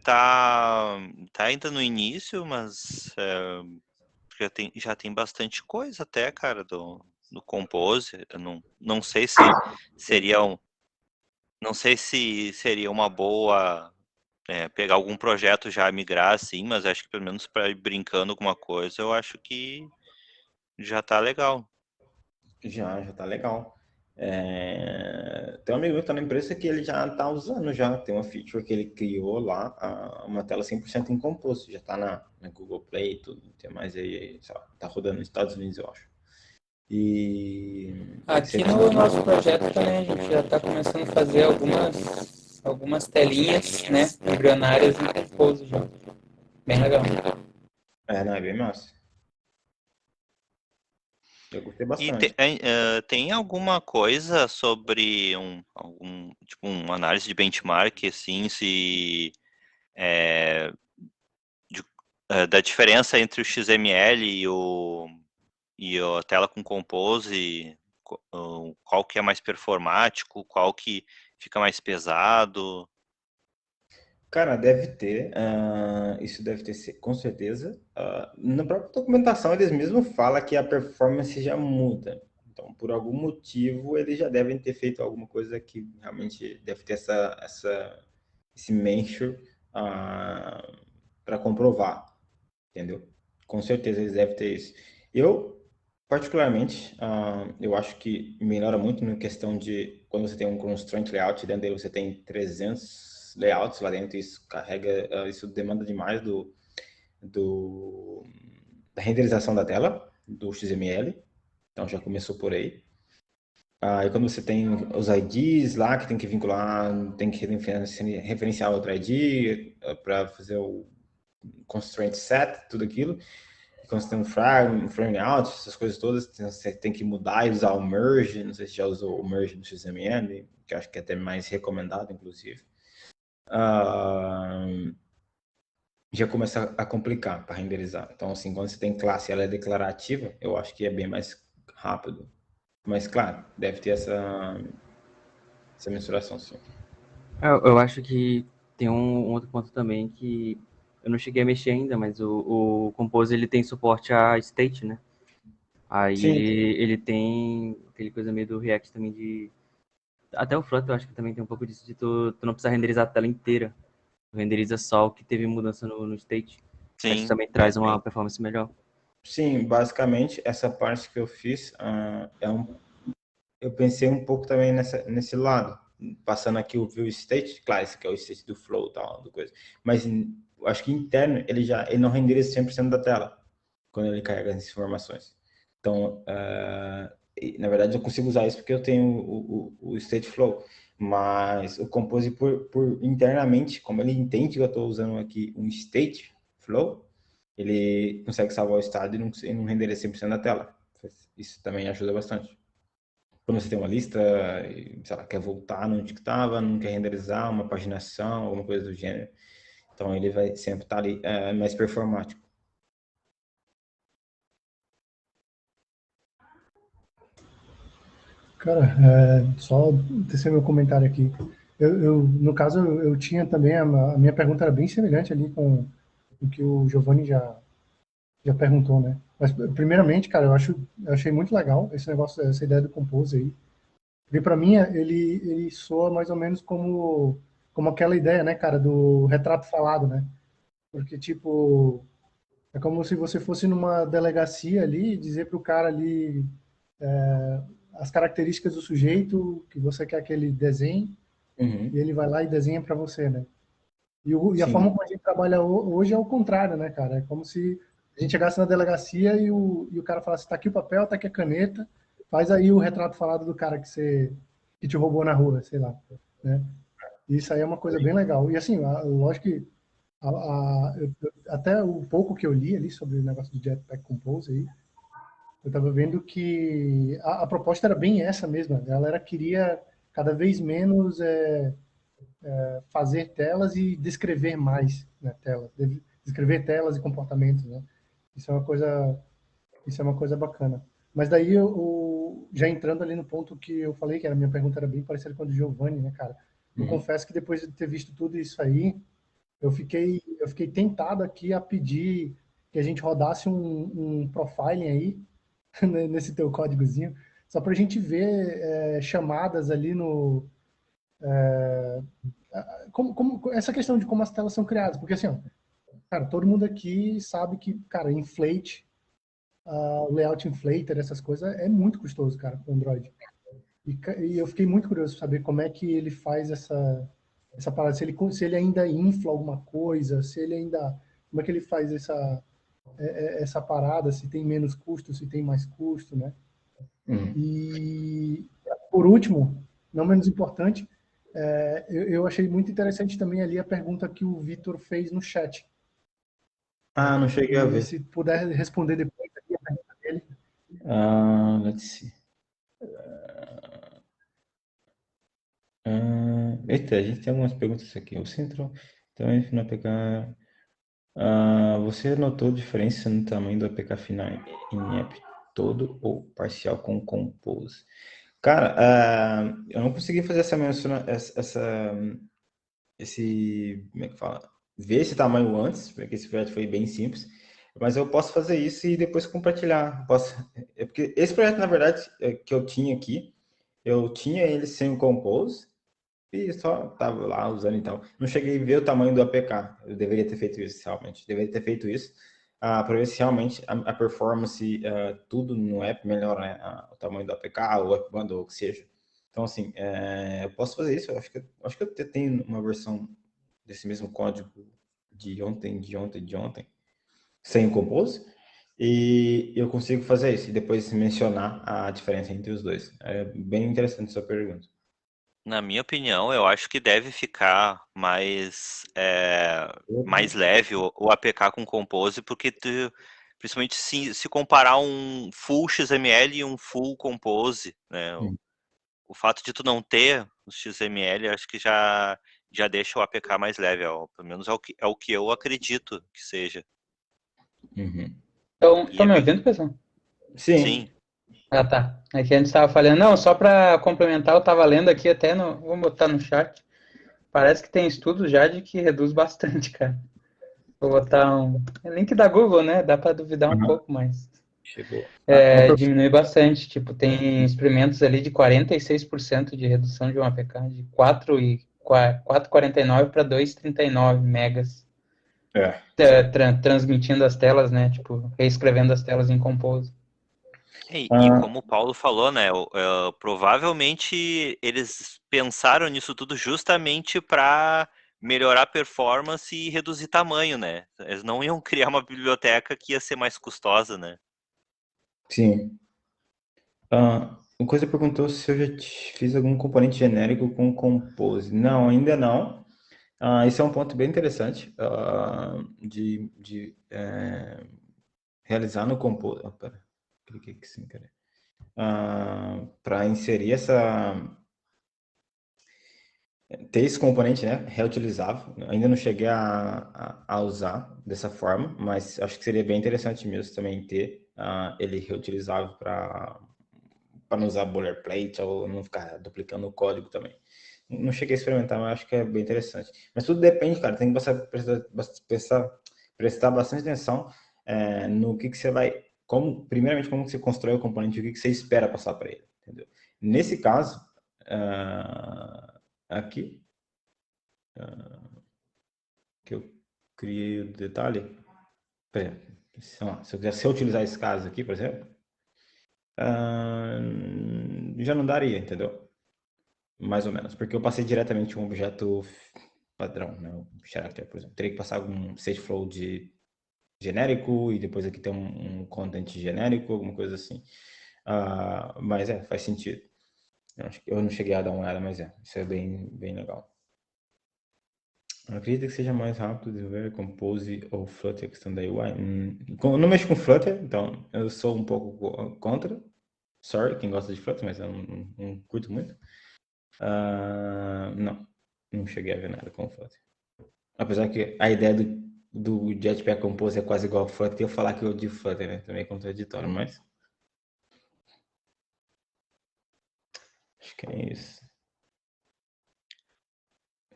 Tá ainda no início, mas já tem bastante coisa até, cara, do Compose. Eu não sei se seria não sei se seria uma boa pegar algum projeto já migrar assim, mas acho que pelo menos para ir brincando alguma coisa, eu acho que já tá legal. Já tá legal. Tem um amigo meu que tá na empresa que ele já tá usando já. Tem uma feature que ele criou lá, uma tela 100% em Compose. Já tá na Google Play e tudo. Tem mais aí, sei lá, tá rodando nos Estados Unidos, eu acho. E Aqui no nosso projeto também a gente já está começando a fazer algumas telinhas, né, embrionárias em Compose já. Bem legal. não, é bem massa. Eu gostei E bastante. tem alguma coisa sobre tipo, uma análise de benchmark, assim, se da diferença entre o XML e a tela com Compose, qual que é mais performático, qual que fica mais pesado? Cara, deve ter, isso deve ter, com certeza. Na própria documentação, eles mesmos falam que a performance já muda. Então, por algum motivo, eles já devem ter feito alguma coisa que realmente deve ter esse measure para comprovar, entendeu? Com certeza eles devem ter isso. Eu, particularmente, eu acho que melhora muito na questão de quando você tem um constraint layout, dentro dele você tem 300 layouts lá dentro, isso carrega, isso demanda demais da renderização da tela, do XML, então já começou por aí. Aí quando você tem os IDs lá, que tem que vincular, tem que referenciar outro ID para fazer o constraint set, tudo aquilo. Quando você tem um frame out, essas coisas todas, você tem que mudar e usar o merge. Não sei se já usou o merge no XML, que eu acho que é até mais recomendado, inclusive. Já começa a complicar para renderizar. Então, assim, quando você tem classe e ela é declarativa, eu acho que é bem mais rápido. Mas, claro, deve ter essa mensuração, sim. Eu acho que tem um outro ponto também que eu não cheguei a mexer ainda, mas o Compose ele tem suporte a state, né? Aí Sim, ele tem aquele coisa meio do React também de... Até o Flutter eu acho que também tem um pouco disso de tu não precisar renderizar a tela inteira. Tu renderiza só o que teve mudança no state. Aí isso Sim, também traz uma performance melhor. sim, basicamente, essa parte que eu fiz eu pensei um pouco também nesse lado, passando aqui o view state, claro, esse aqui é o state do flow, tal, do coisa, mas eu acho que interno ele não renderiza 100% da tela quando ele carrega as informações. Então, na verdade, eu consigo usar isso porque eu tenho o state flow, mas o Compose por internamente, como ele entende que eu estou usando aqui um state flow, ele consegue salvar o estado e não renderiza 100% da tela. Isso também ajuda bastante. Quando você tem uma lista, e, sei lá, quer voltar onde que estava, não quer renderizar uma paginação, alguma coisa do gênero. Então ele vai sempre estar ali mais performático. Cara, só tecer meu comentário aqui. No caso, eu tinha também, a minha pergunta era bem semelhante ali com o que o Giovanni já perguntou, né? Mas, primeiramente, cara, eu achei muito legal esse negócio, essa ideia do Compose aí. Porque para mim, ele soa mais ou menos como aquela ideia, né, cara, do retrato falado, né? Porque, tipo, é como se você fosse numa delegacia ali e dizer pro cara ali as características do sujeito que você quer que ele desenhe, e Uhum. ele vai lá e desenha para você, né? E a forma Sim, como a gente trabalha hoje é o contrário, né, cara? É como se a gente chegasse na delegacia e o cara falasse, tá aqui o papel, tá aqui a caneta, faz aí o retrato falado do cara que te roubou na rua, sei lá, né? E isso aí é uma coisa bem legal. E assim, lógico que até o pouco que eu li ali sobre o negócio do Jetpack Compose aí, eu estava vendo que a proposta era bem essa mesma. A galera queria cada vez menos fazer telas e descrever mais na tela, descrever telas e comportamentos, né? Isso é uma coisa, isso é uma coisa bacana. Mas daí já entrando ali no ponto que eu falei que a minha pergunta era bem parecida com a do Giovanni, né, cara? Eu confesso que depois de ter visto tudo isso aí, eu fiquei tentado aqui a pedir que a gente rodasse um profiling aí, né, nesse teu códigozinho, só para a gente ver chamadas ali no... essa questão de como as telas são criadas. Porque assim, ó, cara, todo mundo aqui sabe que, cara, inflate, o layout inflater, essas coisas, é muito custoso, cara, para o Android. E eu fiquei muito curioso para saber como é que ele faz essa parada, se ele ainda infla alguma coisa, se ele ainda... Como é que ele faz essa parada, se tem menos custo, se tem mais custo, né? E, por último, não menos importante, eu achei muito interessante também ali a pergunta que o Vitor fez no chat. Ah, não cheguei a E ver. se puder responder depois aqui a pergunta dele. Let's see. Eita, a gente tem algumas perguntas aqui. O centro também no APK. Você notou diferença no tamanho do APK final em app todo ou parcial com Compose? Cara, eu não consegui fazer como é que fala? Ver esse tamanho antes, porque esse projeto foi bem simples, mas eu posso fazer isso e depois compartilhar. Porque esse projeto, na verdade, que eu tinha aqui, eu tinha ele sem o Compose e só tava lá usando e tal. Não cheguei a ver o tamanho do APK. Eu deveria ter feito isso, realmente. Deveria ter feito isso para ver se realmente a performance, tudo no app melhora, né? O tamanho do APK, o app bundle, ou o que seja. Então, assim, eu posso fazer isso. Eu acho que eu tenho uma versão desse mesmo código de ontem, sem o Compose. E eu consigo fazer isso e depois mencionar a diferença entre os dois. É bem interessante sua pergunta. Na minha opinião, eu acho que deve ficar mais leve o APK com Compose, porque principalmente se comparar um full XML e um full Compose, né? O fato de tu não ter o XML, acho que já deixa o APK mais leve, pelo menos é o que eu acredito que seja. Então, E estão me ouvindo, pessoal? Sim. Ah, tá. Aqui a gente estava falando. Não, só para complementar, eu estava lendo aqui até vou botar no chat. Parece que tem estudos já de que reduz bastante, cara. Vou botar é link da Google, né? Dá para duvidar um pouco, mas Chegou. diminui bastante. Tipo, tem experimentos ali de 46% de redução de um APK, de 4,49 para 2,39 megas. Transmitindo as telas, né? Tipo, reescrevendo as telas em Compose. E como o Paulo falou, né? Provavelmente eles pensaram nisso tudo justamente para melhorar a performance e reduzir tamanho, né? Eles não iam criar uma biblioteca que ia ser mais custosa, né? Sim. Uma coisa perguntou se eu já fiz algum componente genérico com Compose. Não, ainda não. Esse é um ponto bem interessante de realizar no Compose. Pera, cliquei aqui sem querer. Para inserir ter esse componente, né, reutilizável. Ainda não cheguei a usar dessa forma, mas acho que seria bem interessante mesmo também ter ele reutilizável para não usar boilerplate ou não ficar duplicando o código também. Não cheguei a experimentar, mas acho que é bem interessante. Mas tudo depende, cara. Tem que prestar bastante atenção no que você vai... primeiramente, como você constrói o componente e o que você espera passar para ele. Entendeu? Nesse caso, aqui, que eu criei o detalhe... Se eu quiser utilizar esse caso aqui, por exemplo, já não daria, entendeu? Mais ou menos, porque eu passei diretamente um objeto padrão, né? O character, por exemplo. Teria que passar algum stateflow de genérico e depois aqui tem um content genérico, alguma coisa assim. Mas faz sentido. Eu não cheguei a dar uma olhada, mas isso é bem, bem legal. Eu acredito que seja mais rápido desenvolver Compose ou Flutter, a questão da UI. Eu não mexo com Flutter, então eu sou um pouco contra. Sorry, quem gosta de Flutter, mas eu não curto muito. Não cheguei a ver nada com o Flutter. Apesar que a ideia do Jetpack Compose é quase igual ao Flutter, eu falar que eu odio Flutter, né? Também é contraditório, mas... Acho que é isso.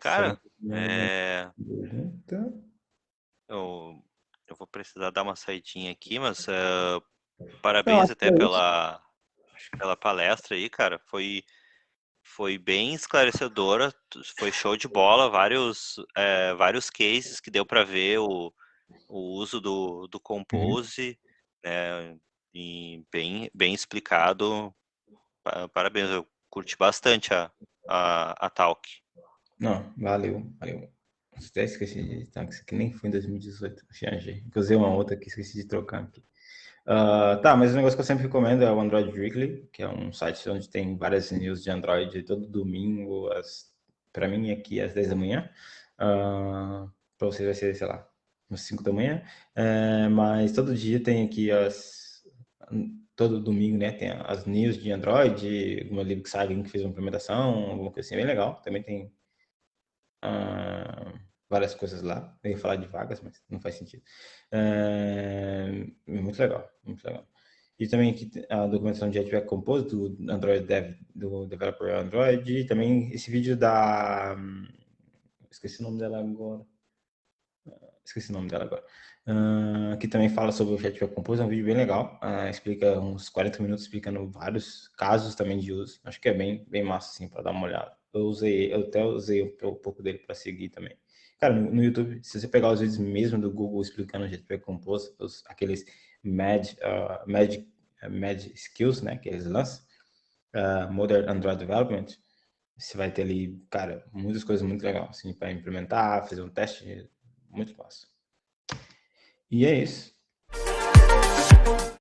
Cara, Pergunta. eu vou precisar dar uma saidinha aqui, mas Não, parabéns acho que até é isso. pela palestra aí, cara. Foi bem esclarecedora, foi show de bola, vários cases que deu para ver o uso do Compose, né, e bem explicado. Parabéns, eu curti bastante a talk. Não, valeu. Até esqueci de editar, que isso aqui nem foi em 2018. Achei. Usei uma outra que esqueci de trocar aqui. Tá, mas o negócio que eu sempre recomendo é o Android Weekly, que é um site onde tem várias news de Android todo domingo, para mim aqui às 10 da manhã. Para vocês vai ser, sei lá, às 5 da manhã. Mas todo dia tem aqui todo domingo, né, tem as news de Android, uma livro que sai, alguém que fez uma implementação, alguma coisa assim, bem legal. Também tem várias coisas lá. Eu ia falar de vagas, mas não faz sentido. Muito legal, muito legal. E também aqui a documentação de Jetpack Compose do Android Dev, do Developer Android. E também esse vídeo da... esqueci o nome dela agora. Que também fala sobre o Jetpack Compose. É um vídeo bem legal. Explica uns 40 minutos explicando vários casos também de uso. Acho que é bem massa, assim, para dar uma olhada. Eu até usei um pouco dele para seguir também. Cara, no YouTube, se você pegar os vídeos mesmo do Google explicando o Jetpack Compose, aqueles Magic Skills, né, que eles lançam, Modern Android Development, você vai ter ali, cara, muitas coisas muito legais, assim, para implementar, fazer um teste, muito fácil. E é isso.